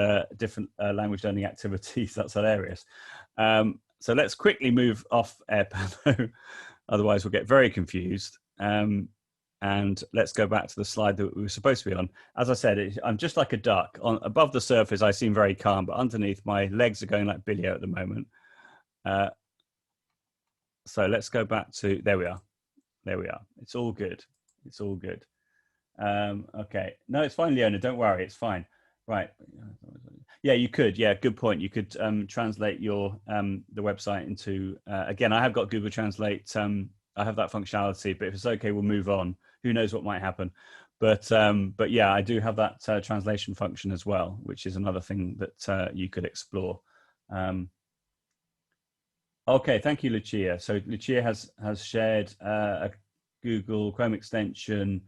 language learning activities. That's hilarious. So let's quickly move off AirPano, otherwise we'll get very confused. And let's go back to the slide that we were supposed to be on. As I said, I'm just like a duck. Above the surface, I seem very calm, but underneath, my legs are going like Billy at the moment. So let's go back to, there we are. It's all good. It's all good. Okay. No, it's fine, Leona. Don't worry. It's fine. Right. Yeah, you could. Yeah, good point. You could translate your the website into, again, I have got Google Translate. I have that functionality, but if it's okay, we'll move on. Who knows what might happen? But yeah, I do have that translation function as well, which is another thing that you could explore. Okay, thank you, Lucia. So Lucia has shared a Google Chrome extension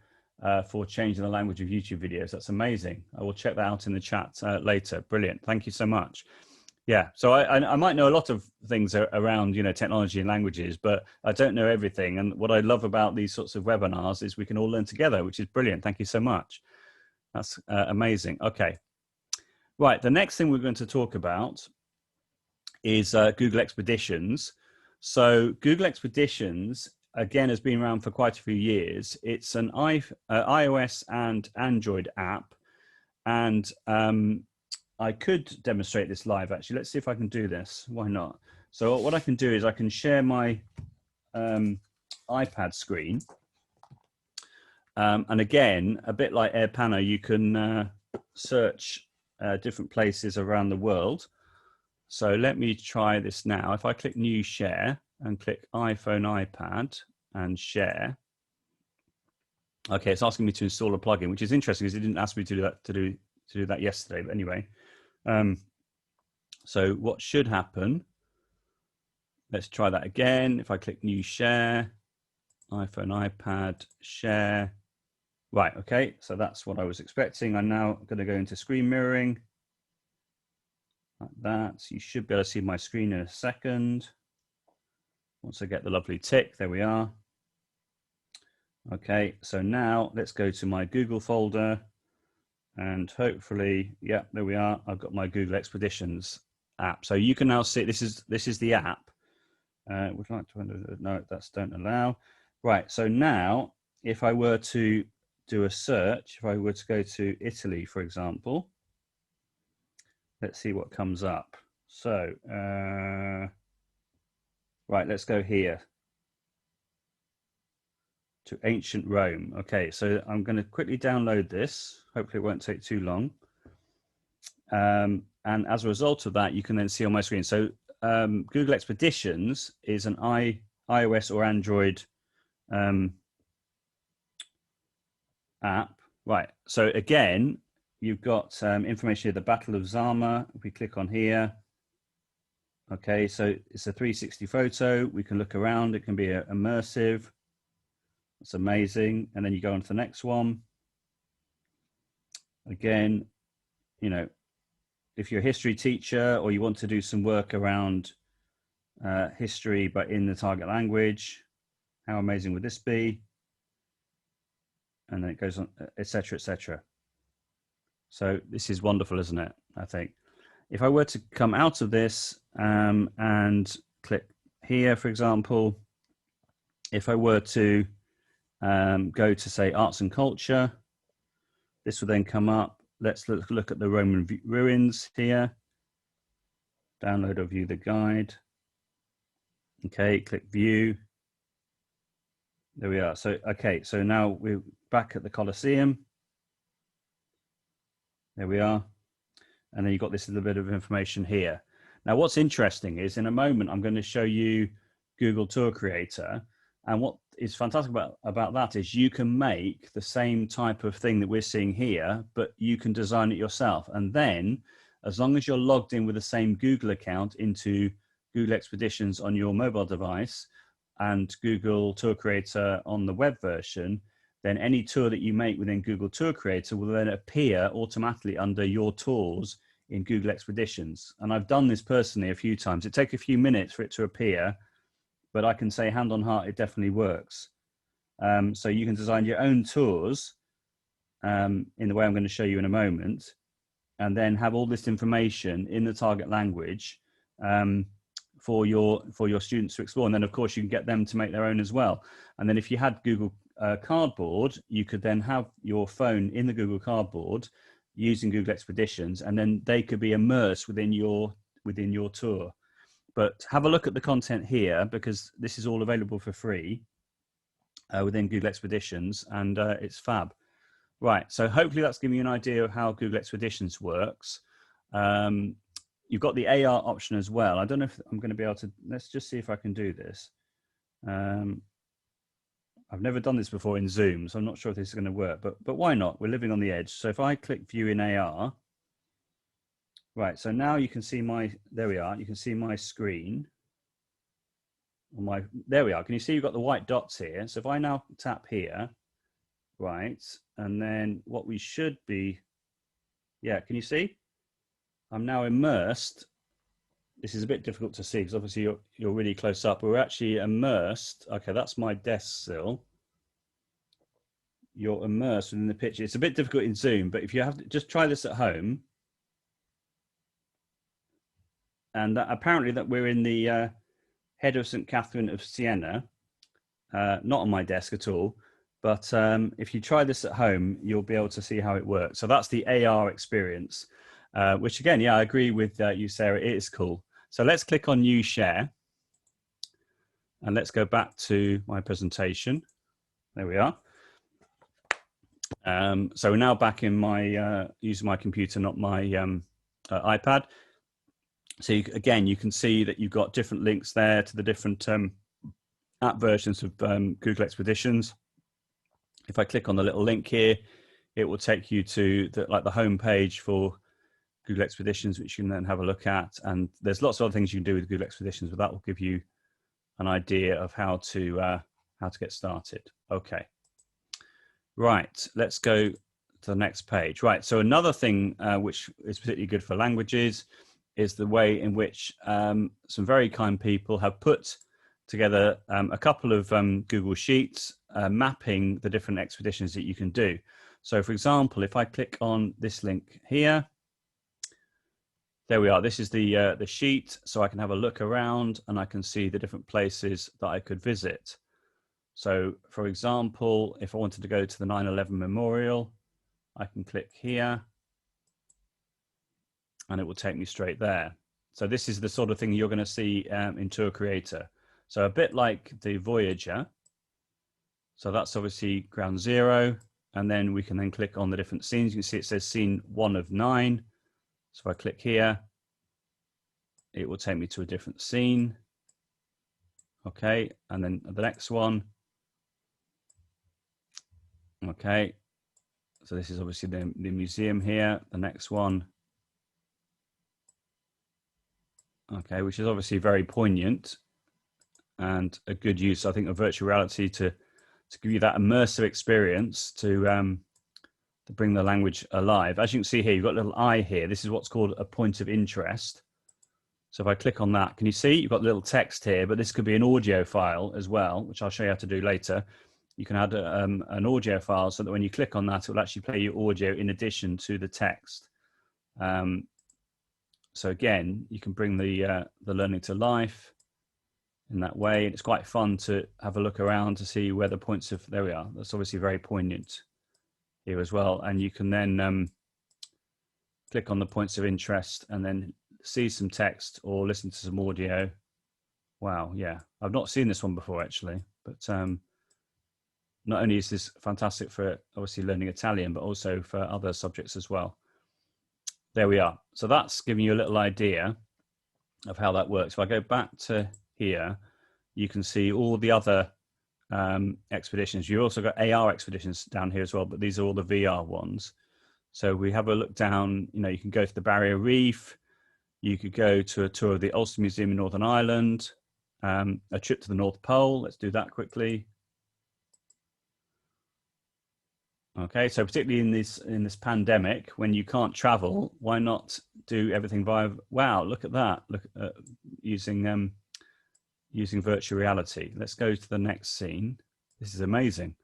for changing the language of YouTube videos. That's amazing. I will check that out in the chat later. Brilliant. Thank you so much. Yeah, so I might know a lot of things around, technology and languages, but I don't know everything. And what I love about these sorts of webinars is we can all learn together, which is brilliant. Thank you so much. That's amazing. Okay. Right, the next thing we're going to talk about is Google Expeditions. So Google Expeditions, again, has been around for quite a few years. It's an iOS and Android app. And I could demonstrate this live, actually. Let's see if I can do this. Why not? So what I can do is I can share my iPad screen. And again, a bit like AirPano, you can search different places around the world. So let me try this now. If I click New Share and click iPhone, iPad and Share. Okay, it's asking me to install a plugin, which is interesting because it didn't ask me to do that yesterday. But anyway. So what should happen, let's try that again. If I click New Share, iPhone, iPad, Share. Right, okay, so that's what I was expecting. I'm now going to go into screen mirroring. Like that. So you should be able to see my screen in a second. Once I get the lovely tick, there we are. Okay, so now let's go to my Google folder. And hopefully, yeah, there we are. I've got my Google Expeditions app. So you can now see this is the app. Would like to no, that's don't allow. Right. So now, if I were to do a search, if I were to go to Italy, for example, let's see what comes up. So, right, let's go here to ancient Rome. Okay, so I'm going to quickly download this. Hopefully it won't take too long. And as a result of that, you can then see on my screen. So Google Expeditions is an iOS or Android app. Right, so again, you've got information here, the Battle of Zama. If we click on here, okay, so it's a 360 photo. We can look around. It can be immersive. It's amazing. And then you go on to the next one. Again, you know, if you're a history teacher or you want to do some work around history, but in the target language, how amazing would this be? And then it goes on, etc., etc. So this is wonderful, isn't it? I think. If I were to come out of this and click here, for example, if I were to go to, say, arts and culture, this will then come up. Let's look at the Roman ruins here. Download or view the guide. Okay, click view. There we are. So, okay, so now we're back at the Colosseum. There we are. And then you've got this little bit of information here. Now, what's interesting is in a moment, I'm going to show you Google Tour Creator. And what is fantastic about that is you can make the same type of thing that we're seeing here, but you can design it yourself. And then as long as you're logged in with the same Google account into Google Expeditions on your mobile device and Google Tour Creator on the web version, then any tour that you make within Google Tour Creator will then appear automatically under your tours in Google Expeditions. And I've done this personally a few times. It takes a few minutes for it to appear, but I can say hand on heart, it definitely works. So you can design your own tours in the way I'm going to show you in a moment, and then have all this information in the target language for your students to explore. And then of course you can get them to make their own as well. And then if you had Google Cardboard, you could then have your phone in the Google Cardboard using Google Expeditions, and then they could be immersed within your tour. But have a look at the content here, because this is all available for free within Google Expeditions, and it's fab. Right, so hopefully that's giving you an idea of how Google Expeditions works. You've got the AR option as well. I don't know if I'm going to be able to, let's just see if I can do this. I've never done this before in Zoom, so I'm not sure if this is going to work, but why not? We're living on the edge. So if I click view in AR, right, so now you can see there we are, you can see my screen. There we are, can you see you've got the white dots here? So if I now tap here, right, and then what we should be, yeah, can you see? I'm now immersed. This is a bit difficult to see because obviously you're really close up. We're actually immersed. Okay, that's my desk still. You're immersed within the picture. It's a bit difficult in Zoom, but if you have to, just try this at home. And apparently that we're in the head of St. Catherine of Siena, not on my desk at all. But if you try this at home, you'll be able to see how it works. So that's the AR experience, which again, yeah, I agree with you, Sarah, it is cool. So let's click on New Share. And let's go back to my presentation. There we are. So we're now back in my, using my computer, not my iPad. So again, you can see that you've got different links there to the different app versions of Google Expeditions. If I click on the little link here, it will take you to the home page for Google Expeditions, which you can then have a look at. And there's lots of other things you can do with Google Expeditions, but that will give you an idea of how to get started. Okay. Right, let's go to the next page. Right, so another thing which is particularly good for languages is the way in which some very kind people have put together a couple of Google Sheets mapping the different expeditions that you can do. So for example, if I click on this link here, there we are. This is the sheet, so I can have a look around and I can see the different places that I could visit. So for example, if I wanted to go to the 9/11 Memorial, I can click here and it will take me straight there. So this is the sort of thing you're going to see in Tour Creator. So a bit like the Voyager. So that's obviously ground zero. And then we can then click on the different scenes. You can see it says scene 1 of 9. So if I click here, it will take me to a different scene. Okay, and then the next one. Okay, so this is obviously the museum here, the next one. Okay, which is obviously very poignant and a good use, I think, of virtual reality to give you that immersive experience to to bring the language alive. As you can see here, you've got a little eye here. This is what's called a point of interest. So if I click on that, can you see you've got a little text here, but this could be an audio file as well, which I'll show you how to do later. You can add an audio file so that when you click on that, it will actually play your audio in addition to the text. So again, you can bring the learning to life in that way. And it's quite fun to have a look around to see where the points of, there we are. That's obviously very poignant here as well. And you can then click on the points of interest and then see some text or listen to some audio. Wow, yeah. I've not seen this one before actually, but not only is this fantastic for obviously learning Italian, but also for other subjects as well. There we are. So that's giving you a little idea of how that works. If I go back to here, you can see all the other expeditions. You've also got AR expeditions down here as well, but these are all the VR ones. So we have a look down, you know, you can go to the Barrier Reef, you could go to a tour of the Ulster Museum in Northern Ireland, a trip to the North Pole. Let's do that quickly. Okay, so particularly in this pandemic, when you can't travel, why not do everything via? Wow, look at that! Look at using virtual reality. Let's go to the next scene. This is amazing.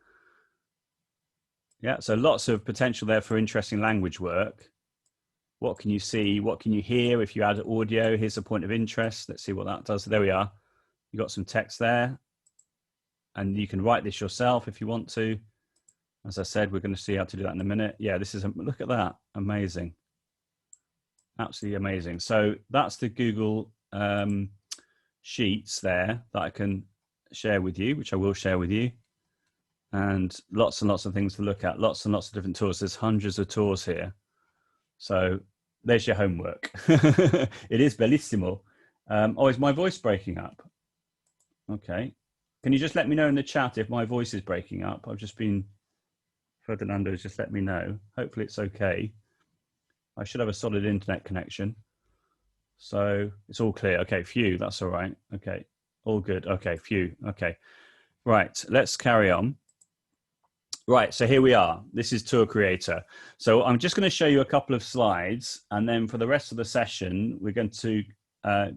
Yeah, so lots of potential there for interesting language work. What can you see? What can you hear if you add audio? Here's a point of interest. Let's see what that does. There we are. You got some text there, and you can write this yourself if you want to. As I said, we're going to see how to do that in a minute. Yeah, this is, look at that. Amazing. Absolutely amazing. So that's the Google Sheets there that I can share with you, which I will share with you. And lots of things to look at. Lots and lots of different tours. There's hundreds of tours here. So there's your homework. It is bellissimo. Oh, is my voice breaking up? Okay. Can you just let me know in the chat if my voice is breaking up? I've just been... Ferdinando, just let me know. Hopefully it's okay. I should have a solid internet connection. So it's all clear. Okay, phew, that's all right. Okay, all good. Okay, phew, okay. Right, let's carry on. Right, so here we are. This is Tour Creator. So I'm just going to show you a couple of slides, and then for the rest of the session, we're going to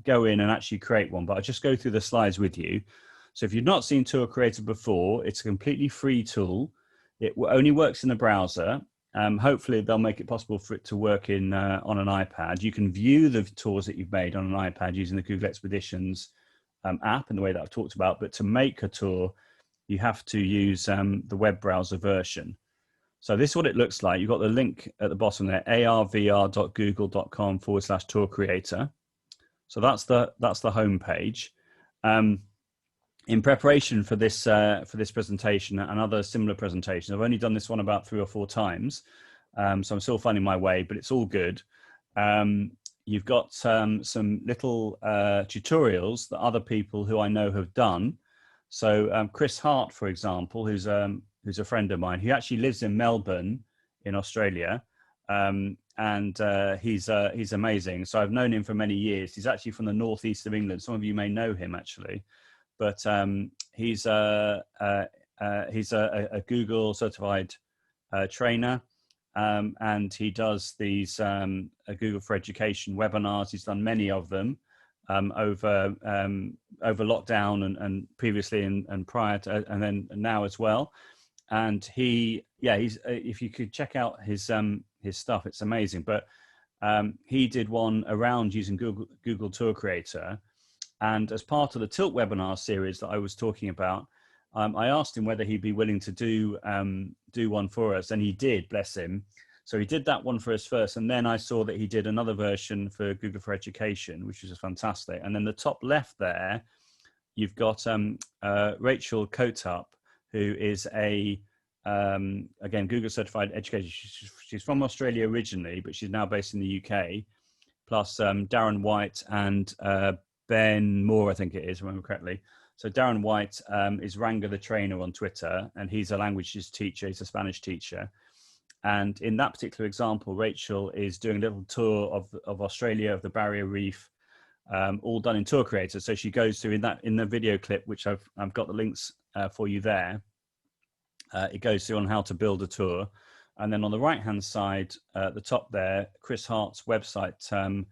go in and actually create one, but I'll just go through the slides with you. So if you've not seen Tour Creator before, it's a completely free tool. It only works in the browser. Hopefully they'll make it possible for it to work in on an iPad. You can view the tours that you've made on an iPad using the Google Expeditions app in the way that I've talked about. But to make a tour, you have to use the web browser version. So this is what it looks like. You've got the link at the bottom there, arvr.google.com/tour creator. So that's the home page. In preparation for this presentation and other similar presentations, I've only done this one about 3 or 4 times, so I'm still finding my way, but it's all good. You've got some little tutorials that other people who I know have done. So Chris Hart, for example, who's a friend of mine, who actually lives in Melbourne in Australia, and he's amazing. So I've known him for many years. He's actually from the northeast of England. Some of you may know him actually. But he's a Google certified trainer, and he does these Google for Education webinars. He's done many of them over lockdown and previously and prior to, and then now as well. And he's if you could check out his stuff, it's amazing. But he did one around using Google Tour Creator. And as part of the Tilt webinar series that I was talking about, I asked him whether he'd be willing to do one for us, and he did, bless him. So he did that one for us first, and then I saw that he did another version for Google for Education, which is fantastic. And then the top left there, you've got Rachel Cotup, who is again, Google certified educator. She's from Australia originally, but she's now based in the UK, plus Darren White and Ben Moore, I think it is, if I remember correctly. So Darren White is Ranga the Trainer on Twitter, and he's a languages teacher. He's a Spanish teacher. And in that particular example, Rachel is doing a little tour of Australia, of the Barrier Reef, all done in Tour Creator. So she goes through in the video clip, which I've got the links for you there. It goes through on how to build a tour. And then on the right-hand side, at the top there, Chris Hart's website,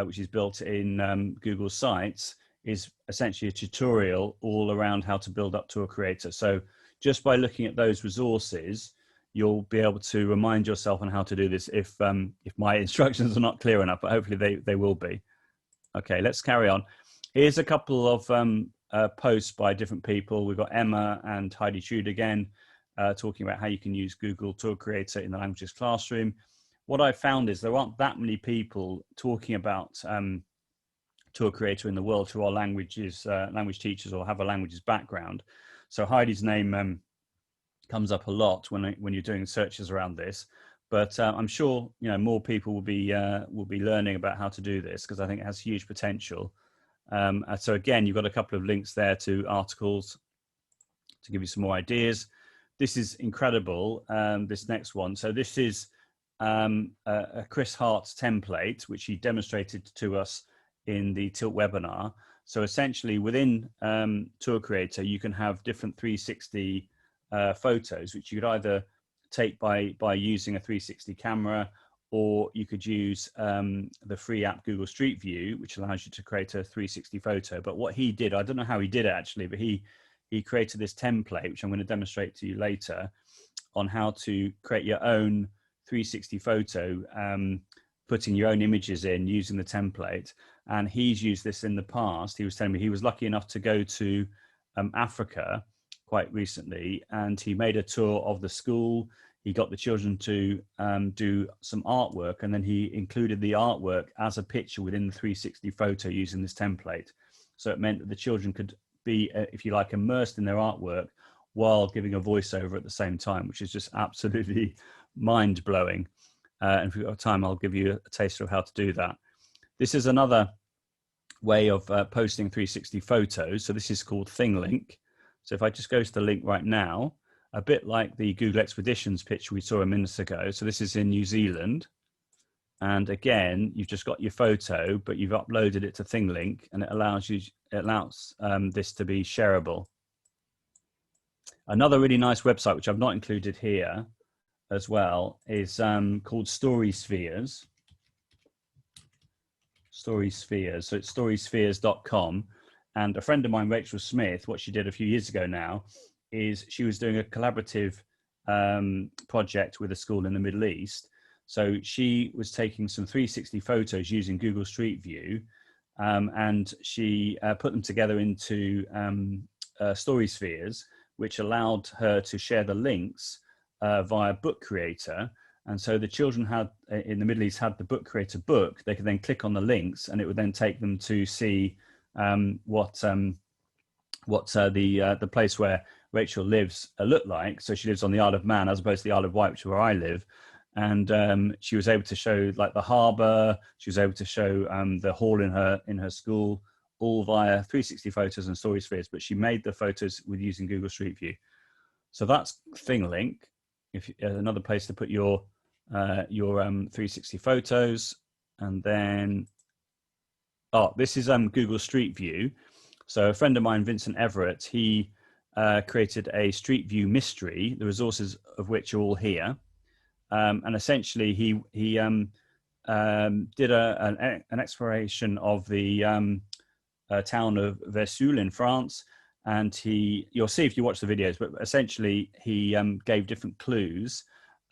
which is built in Google Sites, is essentially a tutorial all around how to build up Tour Creator. So just by looking at those resources, you'll be able to remind yourself on how to do this if my instructions are not clear enough, but hopefully they will be. Okay, let's carry on. Here's a couple of posts by different people. We've got Emma and Heidi Trude again, talking about how you can use Google Tour Creator in the languages classroom. What I found is there aren't that many people talking about Tour Creator in the world who are language teachers or have a languages background. So Heidi's name comes up a lot when you're doing searches around this. But I'm sure more people will be learning about how to do this, because I think it has huge potential. So again, you've got a couple of links there to articles to give you some more ideas. This is incredible. This next one. So this is a Chris Hart's template, which he demonstrated to us in the Tilt webinar. So essentially, within Tour Creator, you can have different 360 photos, which you could either take by using a 360 camera, or you could use the free app Google Street View, which allows you to create a 360 photo. But what he did, I don't know how he did it actually, but he created this template, which I'm going to demonstrate to you later, on how to create your own 360 photo, putting your own images in using the template. And he's used this in the past. He was telling me he was lucky enough to go to Africa quite recently, and he made a tour of the school. He got the children to do some artwork, and then he included the artwork as a picture within the 360 photo using this template. So it meant that the children could be, if you like, immersed in their artwork while giving a voiceover at the same time, which is just absolutely mind-blowing. And if we've got time, I'll give you a taster of how to do that. This is another way of posting 360 photos. So this is called ThingLink. So if I just go to the link right now, a bit like the Google Expeditions picture we saw a minute ago. So this is in New Zealand. And again, you've just got your photo, but you've uploaded it to ThingLink, and it allows this to be shareable. Another really nice website, which I've not included here as well, is called StorySpheres. StorySpheres. So it's storyspheres.com. And a friend of mine, Rachel Smith, what she did a few years ago now is she was doing a collaborative project with a school in the Middle East. So she was taking some 360 photos using Google Street View, and she put them together into StorySpheres, which allowed her to share the links via Book Creator. And so the children had in the Middle East had the Book Creator book. They could then click on the links, and it would then take them to see what the place where Rachel lives looked like. So she lives on the Isle of Man as opposed to the Isle of Wight, which is where I live. And she was able to show like the harbour. She was able to show the hall in her school, all via 360 photos and StorySpheres. But she made the photos with using Google Street View. So that's ThingLink. If another place to put your 360 photos, and then this is Google Street View. So a friend of mine, Vincent Everett, he created a Street View mystery, the resources of which are all here. And essentially, he did an exploration of the town of Vesoul in France, and you'll see if you watch the videos. But essentially, he gave different clues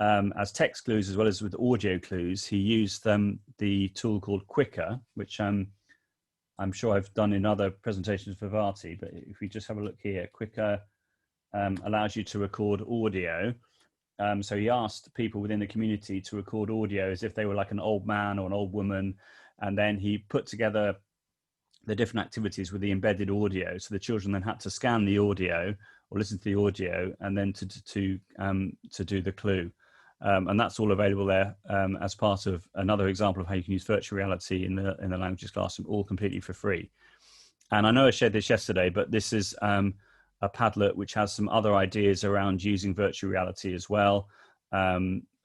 as text clues as well as with audio clues. He used the tool called Quicker, which I'm sure I've done in other presentations for VATI. But if we just have a look here, Quicker allows you to record audio. So he asked people within the community to record audio as if they were like an old man or an old woman. And then he put together the different activities with the embedded audio. So the children then had to scan the audio or listen to the audio and then to do the clue. And that's all available there as part of another example of how you can use virtual reality in the languages classroom, all completely for free. And I know I shared this yesterday, but this is a Padlet which has some other ideas around using virtual reality as well,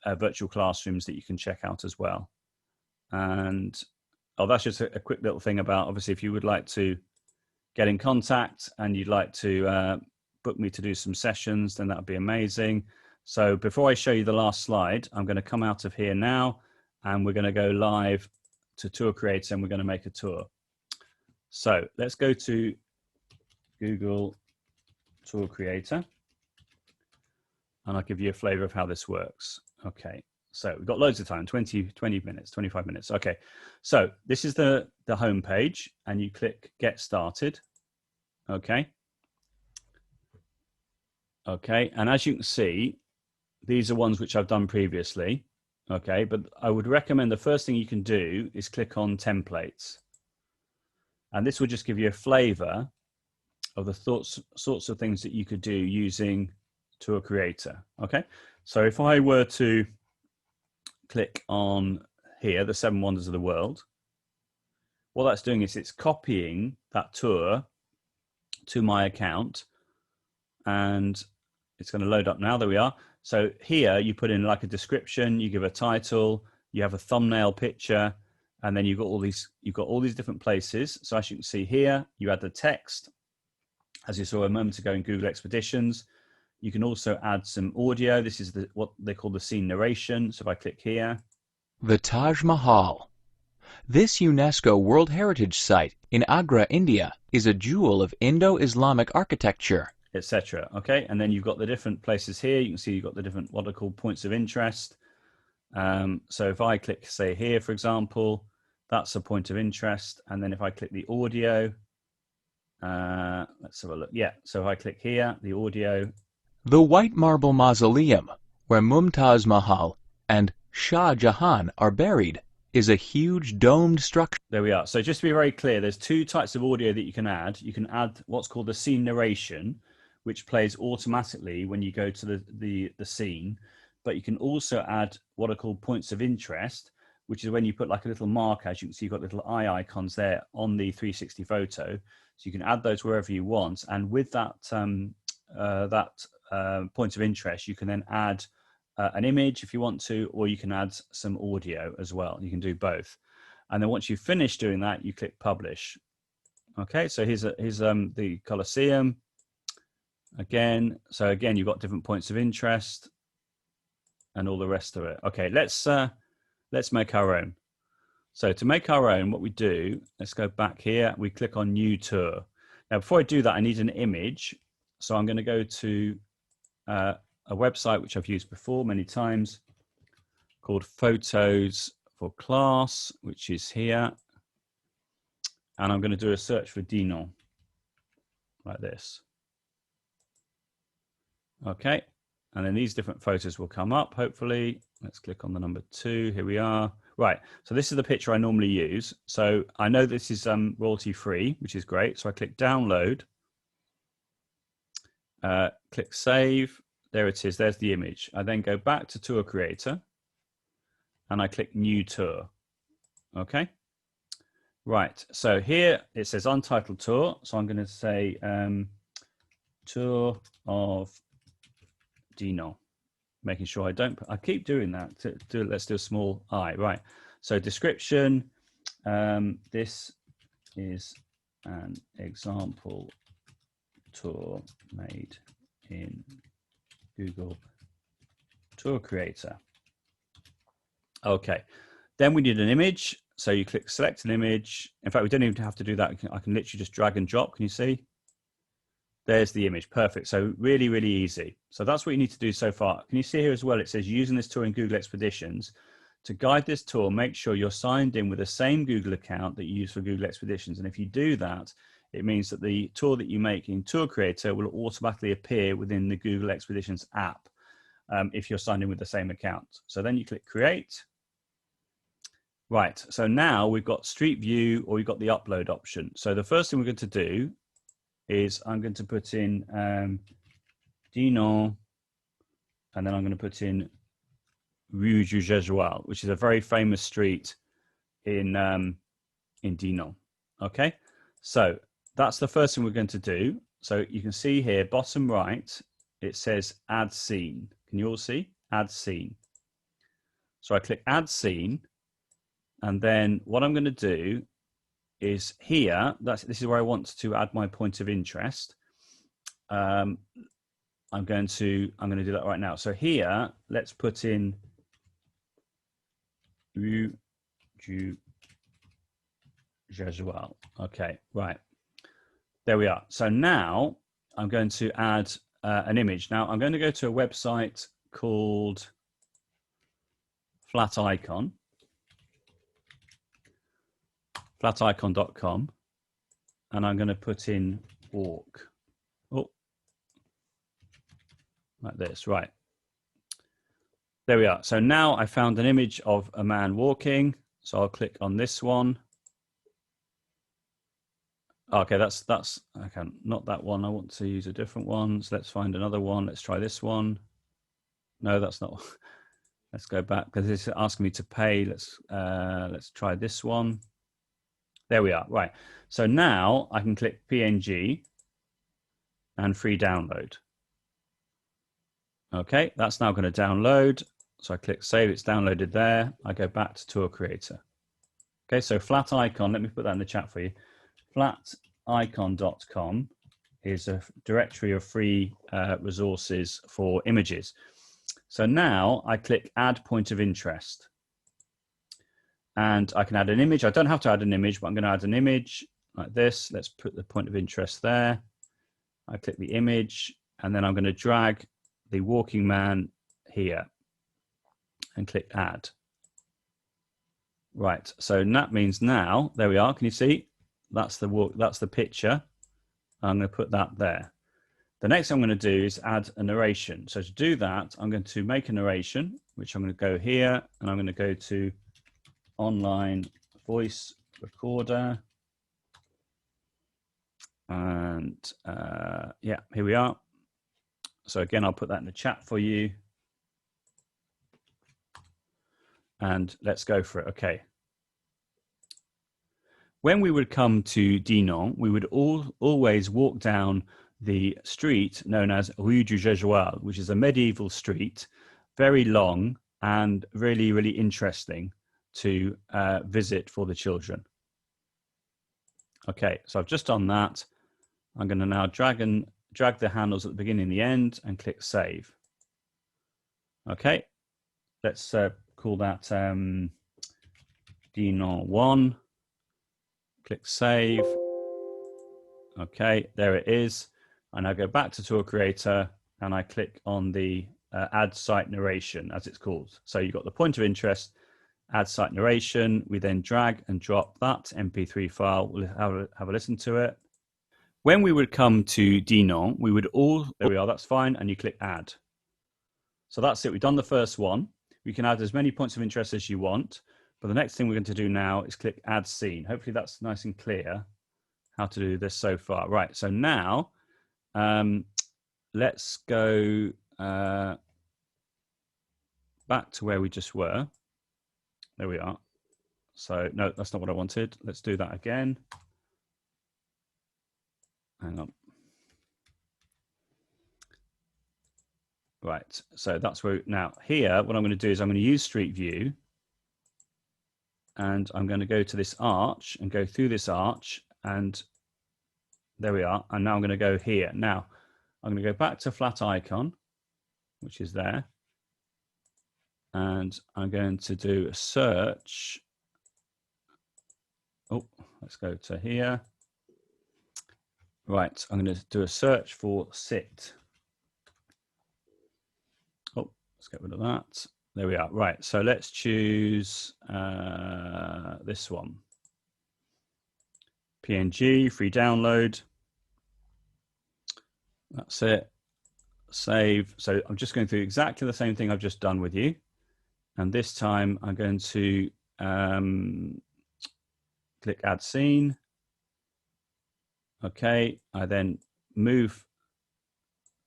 virtual classrooms that you can check out as well. And that's just a quick little thing about, obviously, if you would like to get in contact and you'd like to book me to do some sessions, then that would be amazing. So before I show you the last slide, I'm going to come out of here now, and we're going to go live to Tour Creator, and we're going to make a tour. So let's go to Google Tour Creator, and I'll give you a flavor of how this works. Okay, so we've got loads of time, 20 minutes, 25 minutes. Okay, so this is the home page, and you click Get Started. Okay. Okay, and as you can see, these are ones which I've done previously. Okay, but I would recommend the first thing you can do is click on templates. And this will just give you a flavor of the sorts of things that you could do using Tour Creator. Okay, so if I were to click on here, the 7 Wonders of the World, what that's doing is it's copying that tour to my account, and it's going to load up now. There we are. So here you put in like a description, you give a title, you have a thumbnail picture, and then you've got all these different places. So as you can see here, you add the text, as you saw a moment ago in Google Expeditions. You can also add some audio. This is what they call the scene narration. So if I click here. The Taj Mahal. This UNESCO World Heritage Site in Agra, India, is a jewel of Indo-Islamic architecture, etc. Okay, and then you've got the different places here. You can see you've got the different what are called points of interest. So if I click, say here, for example, that's a point of interest. And then if I click the audio, let's have a look. Yeah, so if I click here, the audio. The White Marble Mausoleum, where Mumtaz Mahal and Shah Jahan are buried, is a huge domed structure. There we are. So just to be very clear, there's 2 types of audio that you can add. You can add what's called the scene narration, which plays automatically when you go to the scene. But you can also add what are called points of interest, which is when you put like a little marker. As you can see, you've got little eye icons there on the 360 photo. So you can add those wherever you want. And with that, points of interest, you can then add an image if you want to, or you can add some audio as well. You can do both. And then once you finish doing that, you click Publish. Okay, so here's the Colosseum. Again, so again, you've got different points of interest and all the rest of it. Okay, let's make our own. So to make our own, what we do, let's go back here. We click on New Tour. Now, before I do that, I need an image. So I'm going to go to a website which I've used before many times called Photos for Class, which is here. And I'm going to do a search for Dinan, like this. Okay, and then these different photos will come up, hopefully. Let's click on the number 2. Here we are. Right, so this is the picture I normally use. So I know this is royalty free, which is great. So I click Download, click Save. There it is. There's the image. I then go back to Tour Creator, and I click New Tour. Okay. Right, so here it says Untitled Tour. So I'm going to say Tour of Dinan, making sure I keep doing that. Let's do a small I. Right, so description. This is an example tour made in Google Tour Creator. Okay, then we need an image. So you click select an image. In fact, we don't even have to do that. I can literally just drag and drop. Can you see? There's the image. Perfect. So really, really easy. So that's what you need to do so far. Can you see here as well? It says using this tour in Google Expeditions. To guide this tour, make sure you're signed in with the same Google account that you use for Google Expeditions. And if you do that, it means that the tour that you make in Tour Creator will automatically appear within the Google Expeditions app if you're signed in with the same account. So then you click Create. Right, so now we've got Street View, or we've got the upload option. So the first thing we're going to do is I'm going to put in Dinan, and then I'm going to put in Rue du Jesual, which is a very famous street in Dinan. Okay, so that's the first thing we're going to do. So you can see here, bottom right, it says Add Scene. Can you all see? Add Scene. So I click Add Scene, and then what I'm going to do is here, this is where I want to add my point of interest. I'm going to do that right now. So here, let's put in Rue du Jesual. Okay, right. There we are. So now I'm going to add an image. Now I'm going to go to a website called Flaticon, flaticon.com, and I'm going to put in walk. Oh, like this, right. There we are. So now I found an image of a man walking. So I'll click on this one. Okay, that's okay, not that one. I want to use a different one. So let's find another one. Let's try this one. No, that's not. Let's go back because it's asking me to pay. Let's try this one. There we are. Right. So now I can click PNG and free download. Okay, that's now going to download. So I click save. It's downloaded there. I go back to Tour Creator. Okay, so Flaticon. Let me put that in the chat for you. Flaticon.com is a directory of free resources for images. So now I click add point of interest and I can add an image. I don't have to add an image, but I'm going to add an image like this. Let's put the point of interest there. I click the image and then I'm going to drag the walking man here and click add. Right. So that means now, there we are. Can you see? That's the walk. That's the picture. I'm going to put that there. The next thing I'm going to do is add a narration. So to do that, I'm going to make a narration, which I'm going to go here, and I'm going to go to online voice recorder. And yeah, here we are. So again, I'll put that in the chat for you. And let's go for it. Okay. When we would come to Dinan, we would always walk down the street known as Rue du Jesual, which is a medieval street, very long and really, really interesting to visit for the children. Okay, so I've just done that. I'm going to now drag the handles at the beginning and the end and click save. Okay, let's call that Dinan 1. Click save. Okay, there it is. And I go back to Tour Creator and I click on the add site narration, as it's called. So you've got the point of interest, add site narration. We then drag and drop that MP3 file. We'll have a listen to it. When we would come to Dinan, we would there we are, that's fine. And you click add. So that's it. We've done the first one. You can add as many points of interest as you want. But the next thing we're going to do now is click add scene. Hopefully that's nice and clear how to do this so far. Right, so now let's go back to where we just were. There we are. So no, that's not what I wanted. Let's do that again. Hang on. Right, so that's where, now here, what I'm going to do is I'm going to use Street View. And I'm going to go to this arch and go through this arch. And there we are. And now I'm going to go here. Now, I'm going to go back to Flaticon, which is there. And I'm going to do a search. Oh, let's go to here. Right, I'm going to do a search for sit. Oh, let's get rid of that. There we are. Right, so let's choose this one. PNG, free download. That's it. Save. So I'm just going through exactly the same thing I've just done with you. And this time I'm going to click add scene. Okay, I then move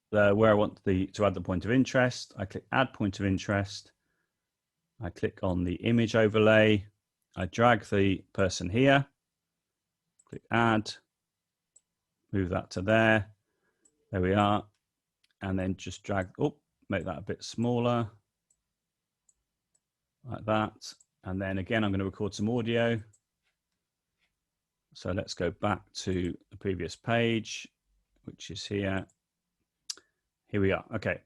where I want to add the point of interest. I click add point of interest. I click on the image overlay. I drag the person here. Click add. Move that to there. There we are. And then just drag, make that a bit smaller. Like that. And then again, I'm going to record some audio. So let's go back to the previous page, which is here. Here we are. Okay.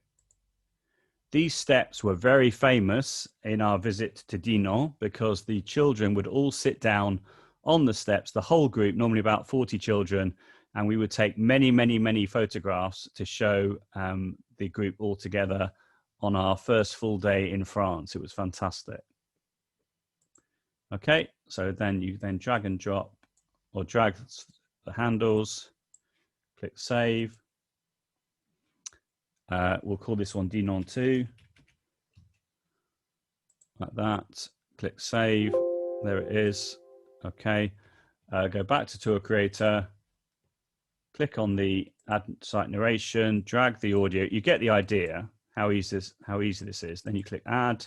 These steps were very famous in our visit to Dinan because the children would all sit down on the steps, the whole group, normally about 40 children, and we would take many, many, many photographs to show the group all together on our first full day in France. It was fantastic. Okay, so then you then drag and drop or drag the handles, click save. We'll call this one Dinan 2, like that. Click save. There it is. Okay. Go back to Tour Creator. Click on the Add Site Narration. Drag the audio. You get the idea how easy this is. Then you click Add,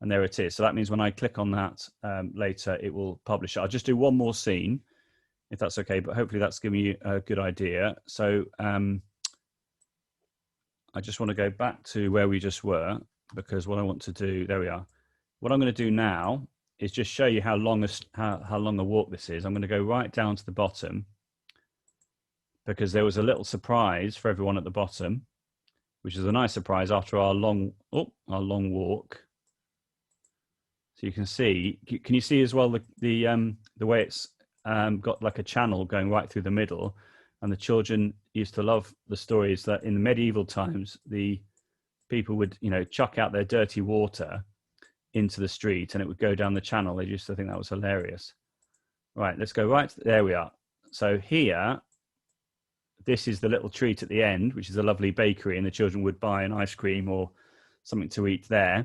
and there it is. So that means when I click on that later, it will publish it. I'll just do one more scene, if that's okay. But hopefully that's giving you a good idea. So I just want to go back to where we just were, because what I want to do, there we are. What I'm going to do now is just show you how long a walk this is. I'm going to go right down to the bottom, because there was a little surprise for everyone at the bottom, which is a nice surprise after our long walk. So you can see, can you see as well the way it's got like a channel going right through the middle? And the children used to love the stories that in the medieval times, the people would, chuck out their dirty water into the street and it would go down the channel. They used to think that was hilarious. Right, let's go right, there we are. So here, this is the little treat at the end, which is a lovely bakery, and the children would buy an ice cream or something to eat there.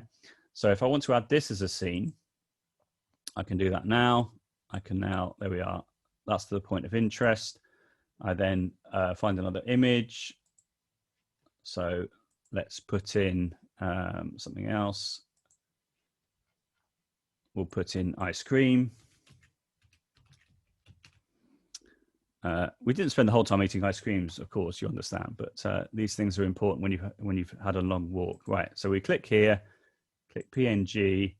So if I want to add this as a scene, I can do that now. I can now, there we are. That's the point of interest. I then find another image. So let's put in something else. We'll put in ice cream. We didn't spend the whole time eating ice creams, of course, you understand, but these things are important when you've had a long walk. Right, so we click here, click PNG,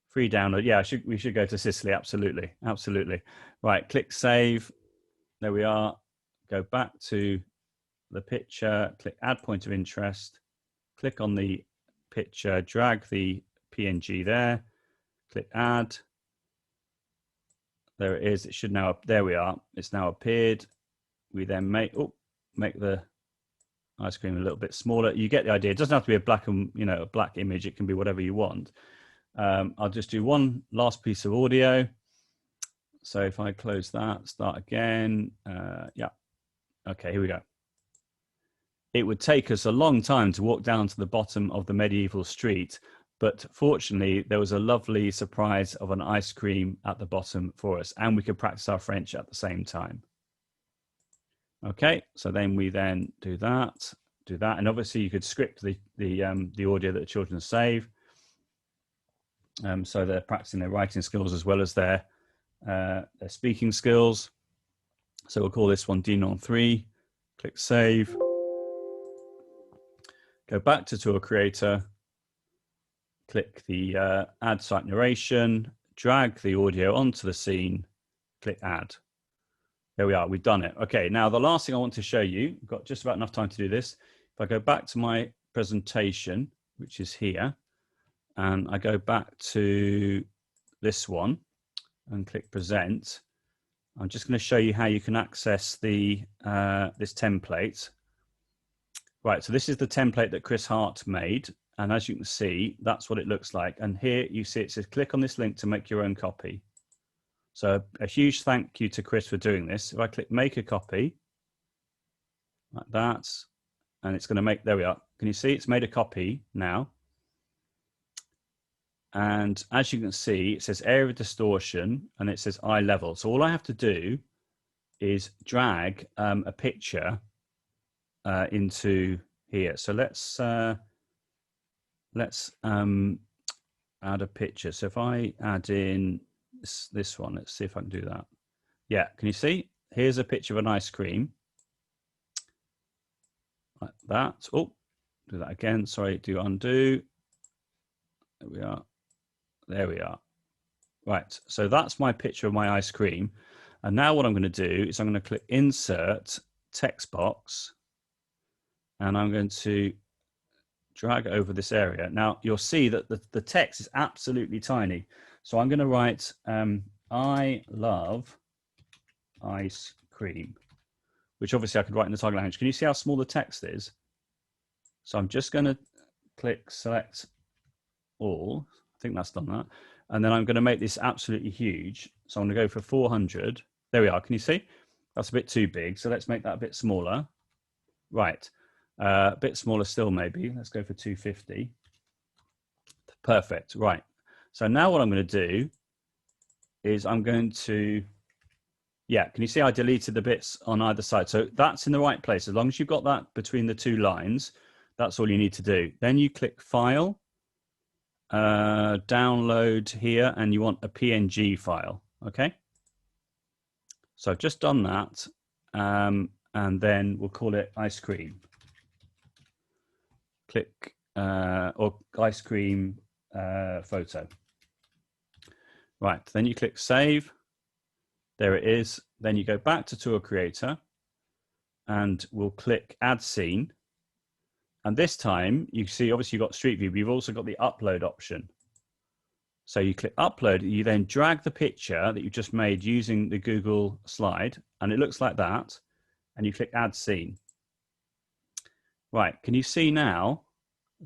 free download. Yeah, we should go to Sicily, absolutely, absolutely. Right, click save. There we are. Go back to the picture, click add point of interest, click on the picture, drag the PNG there, click add. There it is. It should now, there we are. It's now appeared. We then make the ice cream a little bit smaller. You get the idea. It doesn't have to be a black a black image. It can be whatever you want. I'll just do one last piece of audio. So if I close that, start again. Yeah. Okay, here we go. It would take us a long time to walk down to the bottom of the medieval street, but fortunately there was a lovely surprise of an ice cream at the bottom for us, and we could practice our French at the same time. Okay, so then we then do that, and obviously you could script the audio that the children save, so they're practicing their writing skills as well as their speaking skills. So we'll call this one Dinan 3, click save, go back to Tour Creator, click the add site narration, drag the audio onto the scene, click add. There we are, we've done it. Okay, now the last thing I want to show you, I've got just about enough time to do this. If I go back to my presentation, which is here, and I go back to this one and click present, I'm just going to show you how you can access the this template. Right, so this is the template that Chris Hart made, and as you can see, that's what it looks like. And here you see it says click on this link to make your own copy. So a huge thank you to Chris for doing this. If I click make a copy, like that, and it's going to make, there we are. Can you see it's made a copy now? And as you can see, it says area of distortion and it says eye level. So all I have to do is drag a picture into here. So let's add a picture. So if I add in this one, let's see if I can do that. Yeah, can you see? Here's a picture of an ice cream. Like that. Oh, do that again. Sorry, do undo. There we are. There we are. Right, so that's my picture of my ice cream. And now what I'm going to do is I'm going to click Insert Text Box. and I'm going to drag over this area. Now you'll see that the text is absolutely tiny. So I'm going to write, I love ice cream, which obviously I could write in the target language. Can you see how small the text is? So I'm just going to click select all. I think that's done that. And then I'm going to make this absolutely huge. So I'm going to go for 400. There we are. Can you see? That's a bit too big. So let's make that a bit smaller. Right. A bit smaller still, maybe. Let's go for 250. Perfect. Right. So now what I'm going to do is I'm going to, yeah, can you see I deleted the bits on either side? So that's in the right place. As long as you've got that between the two lines, that's all you need to do. Then you click File, Download here, and you want a PNG file. Okay. So I've just done that, and then we'll call it ice cream. Click or ice cream photo. Right, then you click Save. There it is. Then you go back to Tour Creator, and we'll click Add Scene. And this time, you see, obviously you've got Street View, but you've also got the Upload option. So you click Upload, you then drag the picture that you just made using the Google slide, and it looks like that, and you click Add Scene. Right, can you see now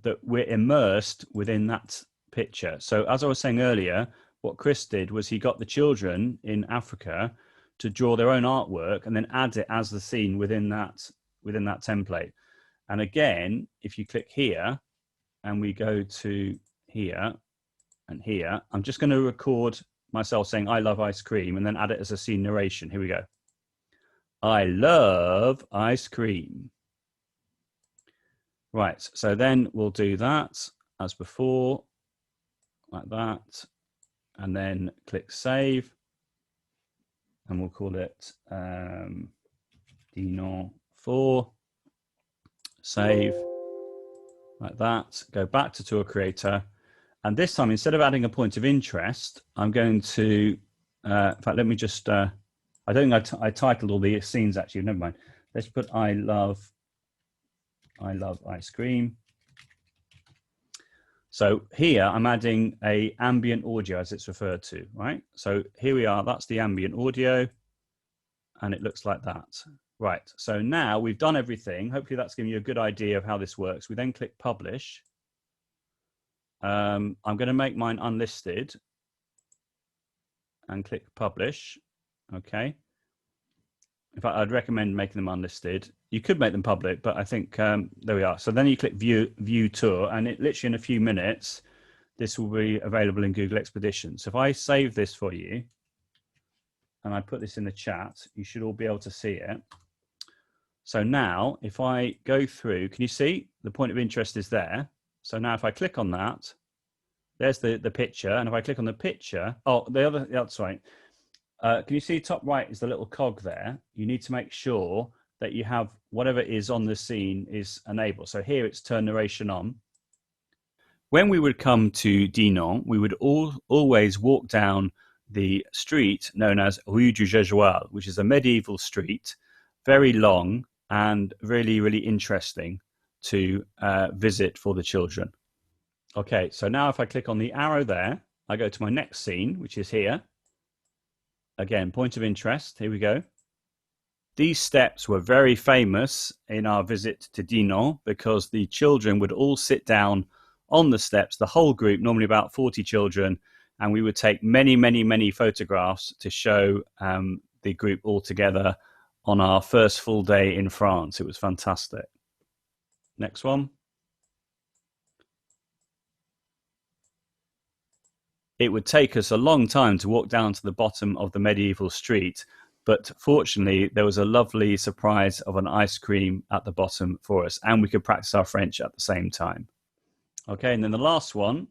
that we're immersed within that picture? So as I was saying earlier, what Chris did was he got the children in Africa to draw their own artwork and then add it as the scene within that template. And again, if you click here and we go to here and here, I'm just going to record myself saying I love ice cream and then add it as a scene narration. Here we go. I love ice cream. Right, so then we'll do that as before, like that, and then click Save, and we'll call it Dinon 4, save, like that, go back to Tour Creator, and this time, instead of adding a point of interest, I'm going to, in fact, let me just, I don't think I titled all the scenes actually, never mind. Let's put I love ice cream. So here I'm adding a ambient audio as it's referred to, right? So here we are, that's the ambient audio, and it looks like that. Right, so now we've done everything. Hopefully that's giving you a good idea of how this works. We then click Publish. I'm going to make mine unlisted and click Publish, okay? In fact, I'd recommend making them unlisted. You could make them public, but I think there we are. So then you click View Tour, and it literally in a few minutes, this will be available in Google Expedition. So if I save this for you, and I put this in the chat, you should all be able to see it. So now, if I go through, can you see the point of interest is there? So now if I click on that, there's the picture, and if I click on the picture, oh, that's right. Can you see top right is the little cog there? You need to make sure that you have whatever is on the scene is enabled. So here it's turn narration on. When we would come to Dinan, we would always walk down the street known as Rue du Jesual, which is a medieval street, very long and really, really interesting to visit for the children. Okay, so now if I click on the arrow there, I go to my next scene, which is here. Again, point of interest, here we go. These steps were very famous in our visit to Dinan because the children would all sit down on the steps, the whole group, normally about 40 children, and we would take many, many, many photographs to show the group all together on our first full day in France. It was fantastic. Next one. It would take us a long time to walk down to the bottom of the medieval street, but fortunately there was a lovely surprise of an ice cream at the bottom for us, and we could practice our French at the same time. Okay, and then the last one.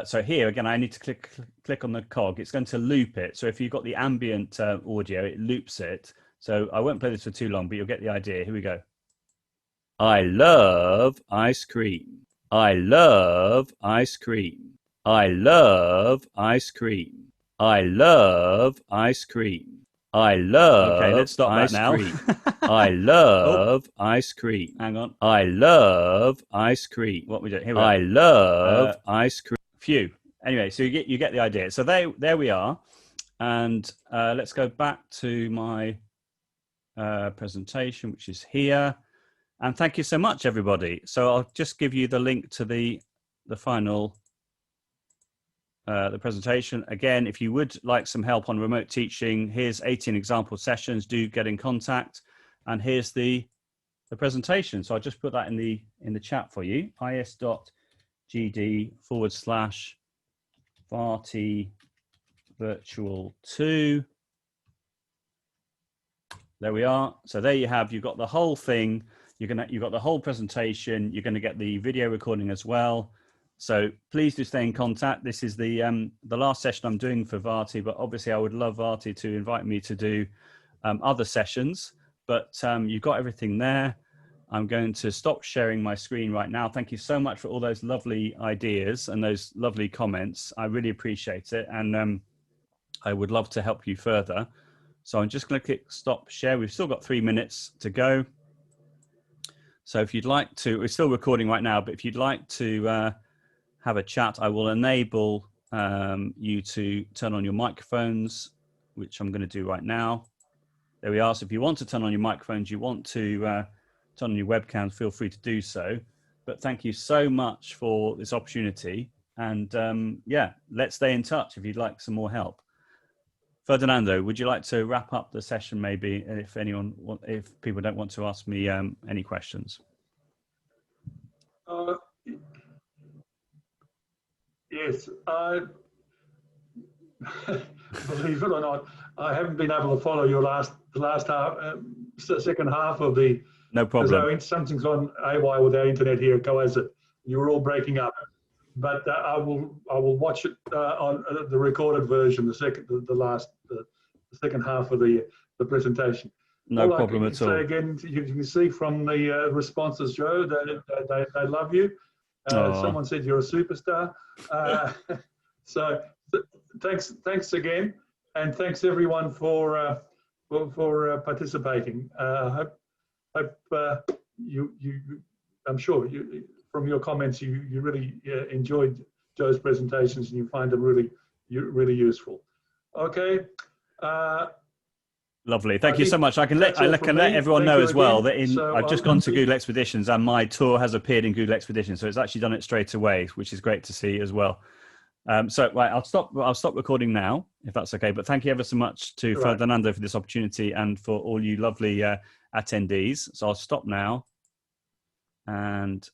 So here again, I need to click on the cog. It's going to loop it. So if you've got the ambient audio, it loops it. So I won't play this for too long, but you'll get the idea. Here we go. I love ice cream. I love ice cream. I love ice cream. I love ice cream. I love. Okay, let's stop that now. I love ice cream. Hang on. I love ice cream. What we do? Here we are. I love ice cream. Phew. Anyway, so you get the idea. So there we are, and let's go back to my presentation, which is here. And thank you so much, everybody. So I'll just give you the link to the final the presentation. Again, if you would like some help on remote teaching, here's 18 example sessions. Do get in contact. And here's the presentation. So I'll just put that in the chat for you. is.gd/VATI virtual 2. There we are. So there you have. You've got the whole thing. You've got the whole presentation. You're going to get the video recording as well. So please do stay in contact. This is the last session I'm doing for VATI, but obviously I would love VATI to invite me to do other sessions. But you've got everything there. I'm going to stop sharing my screen right now. Thank you so much for all those lovely ideas and those lovely comments. I really appreciate it. And I would love to help you further. So I'm just going to click stop share. We've still got 3 minutes to go. So if you'd like to, we're still recording right now, but if you'd like to have a chat, I will enable you to turn on your microphones, which I'm going to do right now. There we are. So if you want to turn on your microphones, you want to turn on your webcams, feel free to do so. But thank you so much for this opportunity. And yeah, let's stay in touch if you'd like some more help. Ferdinando, would you like to wrap up the session maybe if people don't want to ask me any questions? Yes, believe it or not, I haven't been able to follow your second half of the. No problem. Something's on AY with our internet here, Coasa. You were all breaking up, but I will watch it on the recorded version, the second half of the presentation. No problem at all. So again, you can see from the responses, Joe, that they love you. Someone said you're a superstar. So thanks again, and thanks everyone for participating. Hope I'm sure from your comments you really enjoyed Joe's presentations and you find them really useful. Okay. Lovely. Thank you so much. I can let everyone know as well that I've just gone to Google Expeditions and my tour has appeared in Google Expeditions. So it's actually done it straight away, which is great to see as well. So right, I'll stop recording now, if that's okay. But thank you ever so much to Ferdinando for this opportunity and for all you lovely attendees. So I'll stop now and